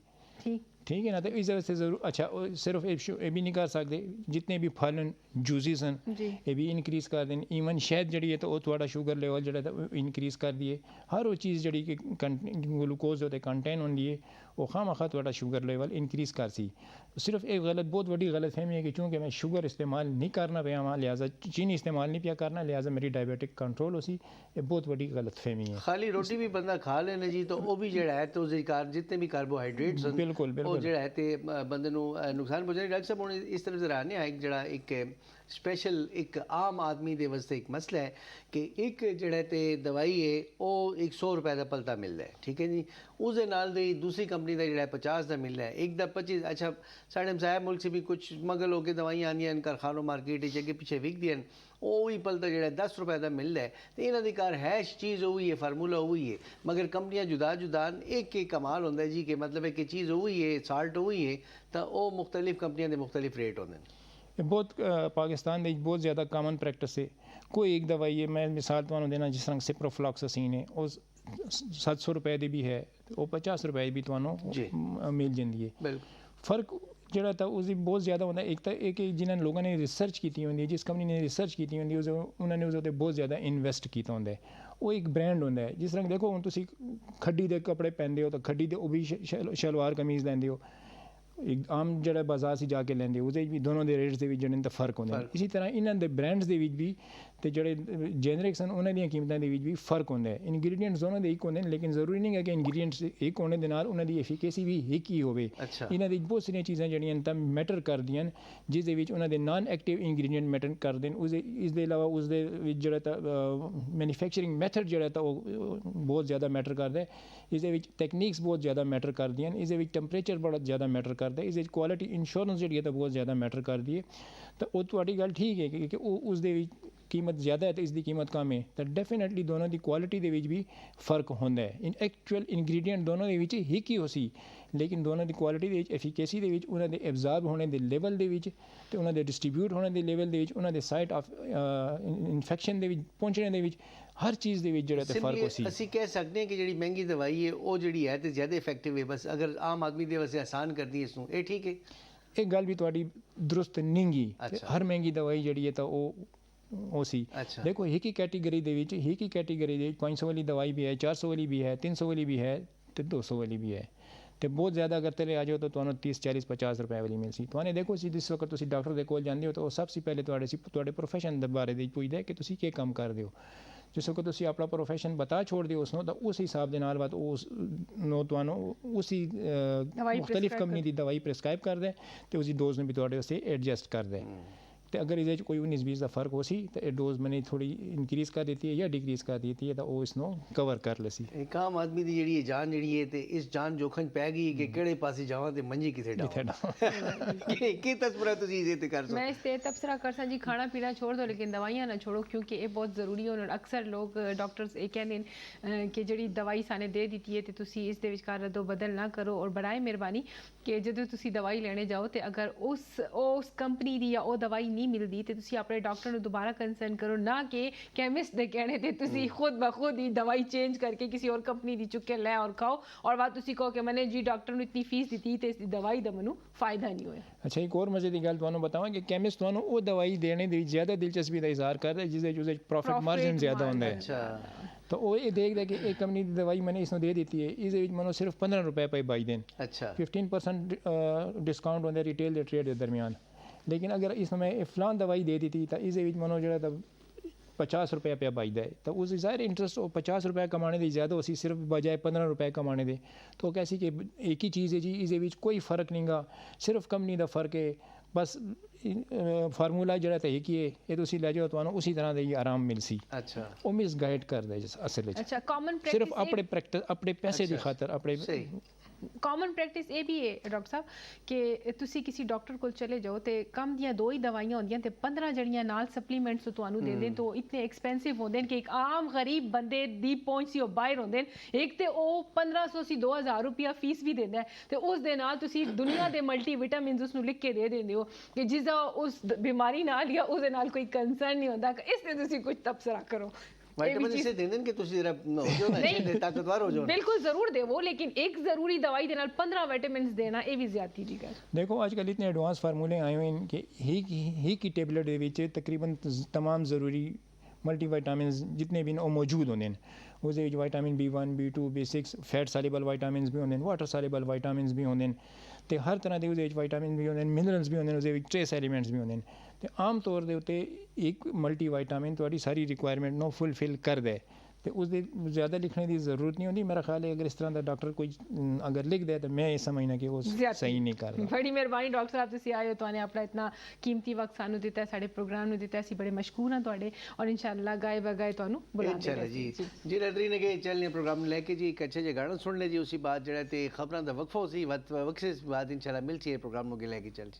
ठीक है ना। तो इस वजह से ज़रूर अच्छा सिर्फ ये भी नहीं कर सकते, जितने भी फल जूसेस हैं ये भी इनक्रीज़ कर दें, ईवन शहद जड़ी है तो वो थोड़ा शुगर लेवल जो इनक्रीज़ कर दिए। हर वो चीज़ जड़ी कि ग्लूकोज होते कंटेन होंगी है वो खामखा थोड़ा शुगर लेवल इनक्रीज़ कर सी। सिर्फ एक गलत बहुत बड़ी गलत फहमी है कि चूँकि मैं शुगर इस्तेमाल नहीं करना पाया वहाँ, लिहाजा चीनी इस्तेमाल नहीं पिया करना, लिहाजा मेरी डायबिटिक कंट्रोल हो सी, ये बहुत बड़ी गलत फहमी है। खाली रोटी भी बंदा खा लेना जी तो वो भी जड़ा है तो जितने भी कार्बोहाइड्रेट्स बिल्कुल बिल्कुल ਬਿਲਕੁਲ। ਜਿਹੜਾ ਹੈ ਤੇ ਬੰਦੇ ਨੂੰ ਨੁਕਸਾਨ ਪਹੁੰਚਾਉਂਦੀ। ਡਾਕਟਰ ਸਾਹਿਬ ਹੁਣ ਇਸ ਤਰਫ ਜ਼ਰਾ ਆਨੇ ਆ, ਇੱਕ ਜਿਹੜਾ ਇੱਕ ਸਪੈਸ਼ਲ ਇੱਕ ਆਮ ਆਦਮੀ ਦੇ ਵਾਸਤੇ ਇੱਕ ਮਸਲਾ ਹੈ ਕਿ ਇੱਕ ਜਿਹੜਾ ਤੇ ਦਵਾਈ ਹੈ ਉਹ 100 ਰੁਪਏ ਦਾ ਪਲਤਾ ਮਿਲਦਾ ਹੈ, ਠੀਕ ਹੈ ਜੀ, ਉਸ ਦੇ ਨਾਲ ਦੀ ਦੂਸਰੀ ਕੰਪਨੀ ਦਾ ਜਿਹੜਾ 50 ਦਾ ਮਿਲਦਾ ਹੈ, ਇੱਕ ਦਾ 25। ਅੱਛਾ ਸਾਡੇ ਹਮਸਾਇਆ ਮੁਲਕ से भी कुछ मगल हो के दवाइयाँ आंदियां कारखानों मार्केट अगे पिछे विकदियां, ਉਹ ਹੀ ਪਲਤਾ ਜਿਹੜਾ 10 ਰੁਪਏ ਦਾ ਮਿਲਦਾ ਹੈ ਤੇ ਇਹਨਾਂ ਦੀ ਕਾਰ ਹੈਸ਼ ਚੀਜ਼ ਉਹੀ ਹੈ, ਫਾਰਮੂਲਾ ਉਹੀ ਹੈ, ਮਗਰ ਕੰਪਨੀਆਂ ਜੁਦਾ ਜੁਦਾ ਇੱਕ ਕਮਾਲ ਹੁੰਦਾ ਜੀ ਕਿ ਮਤਲਬ ਹੈ ਕਿ ਚੀਜ਼ ਉਹੀ ਹੈ, ਸਾਲਟ ਉਹੀ ਹੈ, ਤਾਂ ਉਹ ਮੁxtਲਿਫ ਕੰਪਨੀਆਂ ਦੇ ਮੁxtਲਿਫ ਰੇਟ ਹੁੰਦੇ ਨੇ। ਇਹ ਬਹੁਤ ਪਾਕਿਸਤਾਨ ਦੇ ਵਿੱਚ ਬਹੁਤ ਜ਼ਿਆਦਾ ਕਾਮਨ ਪ੍ਰੈਕਟਿਸ ਹੈ। ਕੋਈ ਇੱਕ ਦਵਾਈ ਹੈ, ਮੈਂ ਮਿਸਾਲ ਤੁਹਾਨੂੰ ਦੇਣਾ, ਜਿਸ ਤਰ੍ਹਾਂ ਸਿਪਰੋਫਲॉक्सासिन ਹੈ, ਉਹ 700 ਰੁਪਏ ਦੀ ਵੀ ਹੈ, ਉਹ 50 ਰੁਪਏ ਵੀ ਤੁਹਾਨੂੰ ਮਿਲ ਜਾਂਦੀ ਹੈ। ਬਿਲਕੁਲ ਫਰਕ ਜਿਹੜਾ ਤਾਂ ਉਸਦੀ ਬਹੁਤ ਜ਼ਿਆਦਾ ਹੁੰਦਾ। ਇੱਕ ਤਾਂ ਇਹ ਕਿ ਜਿਨ੍ਹਾਂ ਲੋਕਾਂ ਨੇ ਰਿਸਰਚ ਕੀਤੀ ਹੁੰਦੀ ਹੈ, ਜਿਸ ਕੰਪਨੀ ਨੇ ਰਿਸਰਚ ਕੀਤੀ ਹੁੰਦੀ ਹੈ, ਉਹਨਾਂ ਨੇ ਉਸ ਉੱਤੇ ਬਹੁਤ ਜ਼ਿਆਦਾ ਇਨਵੈਸਟ ਕੀਤਾ ਹੁੰਦਾ ਹੈ। ਉਹ ਇੱਕ ਬ੍ਰਾਂਡ ਹੁੰਦਾ ਹੈ। ਜਿਸ ਤਰ੍ਹਾਂ ਦੇਖੋ ਹੁਣ ਤੁਸੀਂ ਖੱਡੀ ਦੇ ਕੱਪੜੇ ਪਹਿਨਦੇ ਹੋ ਤਾਂ ਖੱਡੀ ਦੇ ਉਹ ਵੀ ਸ਼ਲਵਾਰ ਕਮੀਜ਼ ਲੈਂਦੇ ਹੋ, ਇੱਕ ਆਮ ਜਿਹੜਾ ਬਾਜ਼ਾਰ 'ਚ ਜਾ ਕੇ ਲੈਂਦੇ ਉਹਦੇ ਵੀ ਦੋਨੋਂ ਦੇ ਰੇਟਸ ਦੇ ਵਿੱਚ ਜਿਹੜੇ ਤਾਂ ਫਰਕ ਹੁੰਦੇ ਨੇ। ਇਸੇ ਤਰ੍ਹਾਂ ਇਹਨਾਂ ਦੇ ਬ੍ਰਾਂਡਸ ਦੇ ਵਿੱਚ ਵੀ ਤੇ ਜਿਹੜੇ ਜੈਨਰਿਕਸ ਹਨ ਉਹਨਾਂ ਦੀਆਂ ਕੀਮਤਾਂ ਦੇ ਵਿੱਚ ਵੀ ਫਰਕ ਹੁੰਦਾ ਹੈ। ਇਨਗਰੀਡੀਐਂਟਸ ਦੋਨੋਂ ਦੇ ਇੱਕ ਹੁੰਦੇ ਨੇ, ਲੇਕਿਨ ਜ਼ਰੂਰੀ ਨਹੀਂ ਹੈ ਕਿ ਇਨਗਰੀਡੀਐਂਟਸ ਇੱਕ ਹੋਣੇ ਦੇ ਨਾਲ ਉਹਨਾਂ ਦੀ ਐਫੀਕੇਸੀ ਵੀ ਇੱਕ ਹੀ ਹੋਵੇ। ਇਹਨਾਂ ਦੀ ਬਹੁਤ ਸਾਰੀਆਂ ਚੀਜ਼ਾਂ ਜਿਹੜੀਆਂ ਤਾਂ ਮੈਟਰ ਕਰਦੀਆਂ ਹਨ, ਜਿਸ ਦੇ ਵਿੱਚ ਉਹਨਾਂ ਦੇ ਨਾਨ ਐਕਟਿਵ ਇਨਗਰੀਡੀਐਂਟ ਮੈਟਰ ਕਰਦੇ ਨੇ। ਇਸ ਦੇ ਇਲਾਵਾ ਉਸ ਦੇ ਵਿੱਚ ਜਿਹੜਾ ਤਾਂ ਮੈਨੂਫੈਕਚਰਿੰਗ ਮੈਥਡ ਜਿਹੜਾ ਤਾਂ ਉਹ ਬਹੁਤ ਜ਼ਿਆਦਾ ਮੈਟਰ ਕਰਦਾ ਹੈ। ਇਸ ਦੇ ਵਿੱਚ ਟੈਕਨੀਕਸ ਬਹੁਤ ਜ਼ਿਆਦਾ ਮੈਟਰ ਕਰਦੀਆਂ ਹਨ। ਇਸ ਦੇ ਵਿੱਚ ਟੈਂਪਰੇਚਰ ਬੜਾ ਜ਼ਿਆਦਾ ਮੈਟਰ ਕਰਦਾ ਹੈ। ਇਸ ਵਿੱਚ ਕੁਆਲਿਟੀ ਇੰਸ਼ੋਰੈਂਸ ਜਿਹੜੀ ਹੈ ਤਾਂ ਬਹੁਤ ਜ਼ਿਆਦਾ ਮੈਟਰ ਕਰਦੀ ਹੈ। ਤਾਂ ਉਹ ਤੁਹਾਡੀ ਗੱਲ ਠੀਕ ਹੈ ਕਿ ਉਹ ਉਸ ਦੇ ਵਿੱਚ ਕੀਮਤ ਜ਼ਿਆਦਾ ਹੈ ਤੇ ਇਸ ਦੀ ਕੀਮਤ ਕਮ ਹੈ, ਤਾਂ ਡੈਫੀਨੇਟਲੀ ਦੋਨੋਂ ਦੀ ਕੁਆਲਿਟੀ ਦੇ ਵਿੱਚ ਵੀ ਫਰਕ ਹੁੰਦਾ ਹੈ। ਇਨ ਐਕਚੁਅਲ ਇਨਗਰੀਡੀਐਂਟ ਦੋਨੋਂ ਦੇ ਵਿੱਚ ਇੱਕ ਹੀ ਹੋ ਸੀ, ਲੇਕਿਨ ਦੋਨੋਂ ਦੀ ਕੁਆਲਿਟੀ ਦੇ ਵਿੱਚ, ਐਫੀਕੇਸੀ ਦੇ ਵਿੱਚ, ਉਹਨਾਂ ਦੇ ਐਬਜ਼ਾਰਬ ਹੋਣੇ ਦੇ ਲੈਵਲ ਦੇ ਵਿੱਚ ਤੇ ਉਹਨਾਂ ਦੇ ਡਿਸਟ੍ਰੀਬਿਊਟ ਹੋਣੇ ਦੇ ਲੈਵਲ ਦੇ ਵਿੱਚ, ਉਹਨਾਂ ਦੇ ਸਾਈਟ ਆਫ ਇਨਫੈਕਸ਼ਨ ਦੇ ਵਿੱਚ ਪਹੁੰਚਣੇ ਦੇ ਵਿੱਚ, ਹਰ ਚੀਜ਼ ਦੇ ਵਿੱਚ ਜਿਹੜਾ ਤੇ ਫਰਕ ਹੋ ਸੀ। ਅਸੀਂ ਕਹਿ ਸਕਦੇ ਹਾਂ ਕਿ ਜਿਹੜੀ ਮਹਿੰਗੀ ਦਵਾਈ ਹੈ ਉਹ ਜਿਹੜੀ ਹੈ ਤੇ ਜ਼ਿਆਦਾ ਇਫੈਕਟਿਵ ਹੈ, ਬਸ ਅਗਰ ਆਮ ਆਦਮੀ ਦੇ ਵਾਸਤੇ ਆਸਾਨ ਕਰਦੀ ਹੈ ਇਸ ਨੂੰ, ਇਹ ਠੀਕ ਹੈ? ਇਹ ਗੱਲ ਵੀ ਤੁਹਾਡੀ ਦਰੁਸਤ ਨਹੀਂ ਗੀ। ਹਰ ਮਹਿੰਗੀ ਦਵਾਈ ਜਿਹੜੀ ਹੈ ਤਾਂ ਉਹ ਸੀ। ਦੇਖੋ ਇੱਕ ਹੀ ਕੈਟੇਗਰੀ ਦੇ ਵਿੱਚ 500 ਵਾਲੀ ਦਵਾਈ ਵੀ ਹੈ, 400 ਵਾਲੀ ਵੀ ਹੈ, 300 ਵਾਲੀ ਵੀ ਹੈ ਤੇ 200 ਵਾਲੀ ਵੀ ਹੈ। ਤੇ ਬਹੁਤ ਜ਼ਿਆਦਾ ਅਗਰ ਤੇਰੇ ਆ ਜਾਓ ਤਾਂ ਤੁਹਾਨੂੰ 30 40 50 ਰੁਪਏ ਵਾਲੀ ਮਿਲ ਸੀ। ਤੁਹਾਨੂੰ ਦੇਖੋ ਸੀ ਜਿਸ ਵਕਤ ਤੁਸੀਂ ਡਾਕਟਰ ਦੇ ਕੋਲ ਜਾਂਦੇ ਹੋ ਤਾਂ ਉਹ ਸਭ ਤੋਂ ਪਹਿਲੇ ਤੁਹਾਡੇ ਪ੍ਰੋਫੈਸ਼ਨ ਦੇ ਬਾਰੇ ਦੇ ਪੁੱਛਦਾ ਹੈ ਕਿ ਤੁਸੀਂ ਕੀ ਕੰਮ ਕਰਦੇ ਹੋ। ਜਿਸ ਵਕਤ ਤੁਸੀਂ ਆਪਣਾ ਪ੍ਰੋਫੈਸ਼ਨ ਬਤਾ ਛੋੜਦੇ ਹੋ ਉਸਨੂੰ, ਤਾਂ ਉਸ ਹਿਸਾਬ ਦੇ ਨਾਲ ਬਾਅਦ ਉਸ ਨੂੰ ਤੁਹਾਨੂੰ ਉਸੀ ਮੁxtਲਿਫ ਕੰਪਨੀ ਦੀ ਦਵਾਈ ਪ੍ਰੈਸਕ੍ਰਾਈਬ ਕਰਦਾ ਤੇ ਉਸਦੀ ਡੋਜ਼ ਨੂੰ ਵੀ ਤੁਹਾਡੇ ਵਾਸਤੇ ਐਡਜਸਟ ਕਰਦਾ। ਤੇ ਅਗਰ ਇਹਦੇ 'ਚ ਕੋਈ 19-20 ਦਾ ਫਰਕ ਹੋ ਸੀ ਤਾਂ ਇਹ ਡੋਜ਼ ਮੈਨੇ ਥੋੜੀ ਇਨਕਰੀਜ਼ ਕਰ ਦਿੱਤੀ ਹੈ ਜਾਂ ਡਿਕਰੀਜ਼ ਕਰ ਦਿੱਤੀ ਹੈ, ਤਾਂ ਉਹ ਇਸ ਨੂੰ ਕਵਰ ਕਰ ਲਸੀ। ਇੱਕ ਆਮ ਆਦਮੀ ਦੀ ਜਿਹੜੀ ਜਾਨ ਜਿਹੜੀ ਹੈ ਤੇ ਇਸ ਜਾਨ ਜੋਖਮ ਪੈ ਗਈ ਕਿ ਕਿਹੜੇ ਪਾਸੇ ਜਾਵਾਂ ਤੇ ਮੰਜੀ ਕਿੱਥੇ ਡਾਵਾਂ। ਕੀ ਤਸਵੀਰ ਤੁਸੀਂ ਇਹਦੇ ਤੇ ਕਰ ਸਕਦੇ? मैं इस पे तबसरा कर सा जी, खाना पीना छोड़ दो लेकिन दवाइयाँ ना छोड़ो, क्योंकि ये बहुत ज़रूरी है। अक्सर लोग डॉक्टर्स ये कहते हैं कि जी दवाई साने दे दी है तो तुसी इस दे विचकार रद्दो बदल ना करो, और बड़ाए मेहरबानी कि जदों तुसी दवाई लेने जाओ तो अगर उस कंपनी दी या वो दवाई नहीं मिलती तो तुसी अपने डॉक्टर ਨੂੰ ਦੁਬਾਰਾ ਕੰਸਰਨ ਕਰੋ, ਨਾ ਕਿ ਕੈਮਿਸਟ ਦੇ ਕਹਿਣੇ ਤੇ ਤੁਸੀਂ ਖੁਦ ਬਖੁਦ ਹੀ ਦਵਾਈ ਚੇਂਜ ਕਰਕੇ ਕਿਸੇ ਹੋਰ ਕੰਪਨੀ ਦੀ ਚੁੱਕ ਕੇ ਲੈ ਔਰ ਖਾਓ, ਔਰ ਬਾਅਦ ਤੁਸੀਂ ਕਹੋ ਕਿ ਮੈਨੇ ਜੀ ਡਾਕਟਰ ਨੂੰ ਇਤਨੀ ਫੀਸ ਦਿੱਤੀ ਤੇ ਇਸ ਦੀ ਦਵਾਈ ਦਾ ਮੈਨੂੰ ਫਾਇਦਾ ਨਹੀਂ ਹੋਇਆ। ਅੱਛਾ, ਇੱਕ ਹੋਰ ਮਜ਼ੇ ਦੀ ਗੱਲ ਤੁਹਾਨੂੰ ਬਤਾਵਾਂ ਕਿ ਕੈਮਿਸਟ ਤੁਹਾਨੂੰ ਉਹ ਦਵਾਈ ਦੇਣੇ ਦੇ ਵਿੱਚ ਜ਼ਿਆਦਾ ਦਿਲਚਸਪੀ ਦਾ ਇਜ਼ਹਾਰ ਕਰਦਾ ਜਿਸ ਦੇ ਵਿੱਚ ਪ੍ਰੋਫਿਟ ਮਾਰਜਨ ਜ਼ਿਆਦਾ ਹੁੰਦਾ ਹੈ। ਅੱਛਾ, ਤਾਂ ਉਹ ਇਹ ਦੇਖਦਾ ਕਿ ਇਹ ਕੰਪਨੀ ਦੀ ਦਵਾਈ ਮੈਨੇ ਇਸ ਨੂੰ ਦੇ ਦਿੱਤੀ ਹੈ, ਇਸ ਦੇ ਵਿੱਚ ਮੈਨੂੰ ਸਿਰਫ 15 ਰੁਪਏ ਪਏ ਬਾਈ ਦਿਨ। ਅੱਛਾ, 15% ਡਿਸਕਾਊਂਟ ਹੁੰਦਾ ਰਿਟੇਲ ਦੇ ਟ੍ਰੇਡ ਦੇ ਦਰਮਿਆਨ। लेकिन अगर इसमें फ़लान दवाई दे दी थी तो इस मनो जो 50 रुपये पे बचता है, तो उस ज़ाहिर इंटरस्ट 50 रुपये कमाने की ज़्यादा उसी सिर्फ बजाय 15 रुपये कमाने दे। तो कैसी कि एक ही चीज़ है जी, इस कोई फ़र्क नहीं गा, सिर्फ कंपनी का फ़र्क है, बस फार्मूला जो है एक ही है, ये तुसी ले जाओ तो उसी तरह का ही आराम मिल सी। अच्छा, वो मिस गाइड कर दे असल में। अच्छा, कॉमन सिर्फ अपने पैसे की खातर अपने ਕਾਮਨ ਪ੍ਰੈਕਟਿਸ ਇਹ ਵੀ ਹੈ ਡਾਕਟਰ ਸਾਹਿਬ ਕਿ ਤੁਸੀਂ ਕਿਸੇ ਡਾਕਟਰ ਕੋਲ ਚਲੇ ਜਾਓ ਤੇ ਕੰਮ ਦੀਆਂ 2 ਹੀ ਦਵਾਈਆਂ ਹੁੰਦੀਆਂ ਤੇ 15 ਜਿਹੜੀਆਂ ਨਾਲ ਸਪਲੀਮੈਂਟਸ ਤੁਹਾਨੂੰ ਦੇ ਦੇਣ, ਤਾਂ ਇਤਨੇ ਐਕਸਪੈਂਸਿਵ ਹੁੰਦੇ ਨੇ ਕਿ ਇੱਕ ਆਮ ਗਰੀਬ ਬੰਦੇ ਦੀ ਪਹੁੰਚ ਸੀ ਉਹ ਬਾਹਰ ਹੁੰਦੇ ਨੇ। ਇੱਕ ਤੇ ਉਹ 1500 ਸੀ 2000 ਰੁਪਇਆ ਫੀਸ ਵੀ ਦਿੰਦਾ ਤੇ ਉਸ ਦੇ ਨਾਲ ਤੁਸੀਂ ਦੁਨੀਆ ਦੇ ਮਲਟੀ ਵਿਟਾਮਿਨਸ ਉਸ ਨੂੰ ਲਿਖ ਕੇ ਦੇ ਦਿੰਦੇ ਹੋ ਕਿ ਜਿਸਦਾ ਉਸ ਬਿਮਾਰੀ ਨਾਲ ਜਾਂ ਉਹਦੇ ਨਾਲ ਕੋਈ ਕੰਸਰਨ ਨਹੀਂ ਹੁੰਦਾ। ਇਸ ਤੇ ਤੁਸੀਂ ਕੁਝ ਤਬਸਰਾ ਕਰੋ। विटामिन से देंदे कि तुसी जरा हो जाओ ना, अच्छे ताकतवर हो जाओ। बिल्कुल जरूर देवो, लेकिन एक जरूरी दवाई दे नाल 15 विटामिन्स देना ये भी ज्यादा दी गल। देखो आजकल इतने एडवांस फार्मूले आए हुए हैं कि ही की टेबलेट दे विच तकरीबन तमाम ज़रूरी मल्टीविटामिन जितने भी वो मौजूद होंगे हैं। उस vitamin B1 B2 B6 fat soluble vitamin भी होंगे, वाटर सॉल्युबल विटामिन भी होंगे, तो हर तरह के उस विटामिन भी होंगे, मिनरल्स भी होंगे, उस ट्रेस एलीमेंट्स भी होंगे। तो आम तौर के उत्ते एक मल्टी विटामिन थोड़ी सारी रिक्वायरमेंट नो फुलफिल कर दे, ਤੇ ਉਸ ਦੇ ਜ਼ਿਆਦਾ ਲਿਖਣ ਦੀ ਜ਼ਰੂਰਤ ਨਹੀਂ ਹੁੰਦੀ। ਮੇਰਾ ਖਿਆਲ ਹੈ ਅਗਰ ਇਸ ਤਰ੍ਹਾਂ ਦਾ ਡਾਕਟਰ ਕੋਈ ਅਗਰ ਲਿਖ ਦੇ ਤਾਂ ਮੈਂ ਇਹ ਸਮਝਣਾ ਕਿ ਉਹ ਸਹੀ ਨਹੀਂ ਕਰ ਰਿਹਾ। ਬੜੀ ਮਿਹਰਬਾਨੀ ਡਾਕਟਰ ਸਾਹਿਬ, ਤੁਸੀਂ ਆਏ ਹੋ, ਤੁਹਾਨੂੰ ਆਪਣਾ ਇਤਨਾ ਕੀਮਤੀ ਵਕਤ ਸਾਨੂੰ ਦਿੱਤਾ, ਸਾਡੇ ਪ੍ਰੋਗਰਾਮ ਨੂੰ ਦਿੱਤਾ, ਅਸੀਂ ਬੜੇ ਮਸ਼ਕੂਰ ਹਾਂ ਤੁਹਾਡੇ ਔਰ इंशाल्लाह गाए बगाए ਤੁਹਾਨੂੰ ਬੁਲਾਉਂਦੇ इंशाल्लाह जी जी नाज़रीन के चलने प्रोग्राम में लेके जी एक अच्छे जे गाना सुन ले जी, उसी बात जड़ा ते खबरां दा वक्फा उसी वक्त से बाद इंशाल्लाह मिलती है प्रोग्राम नु के लेके चल।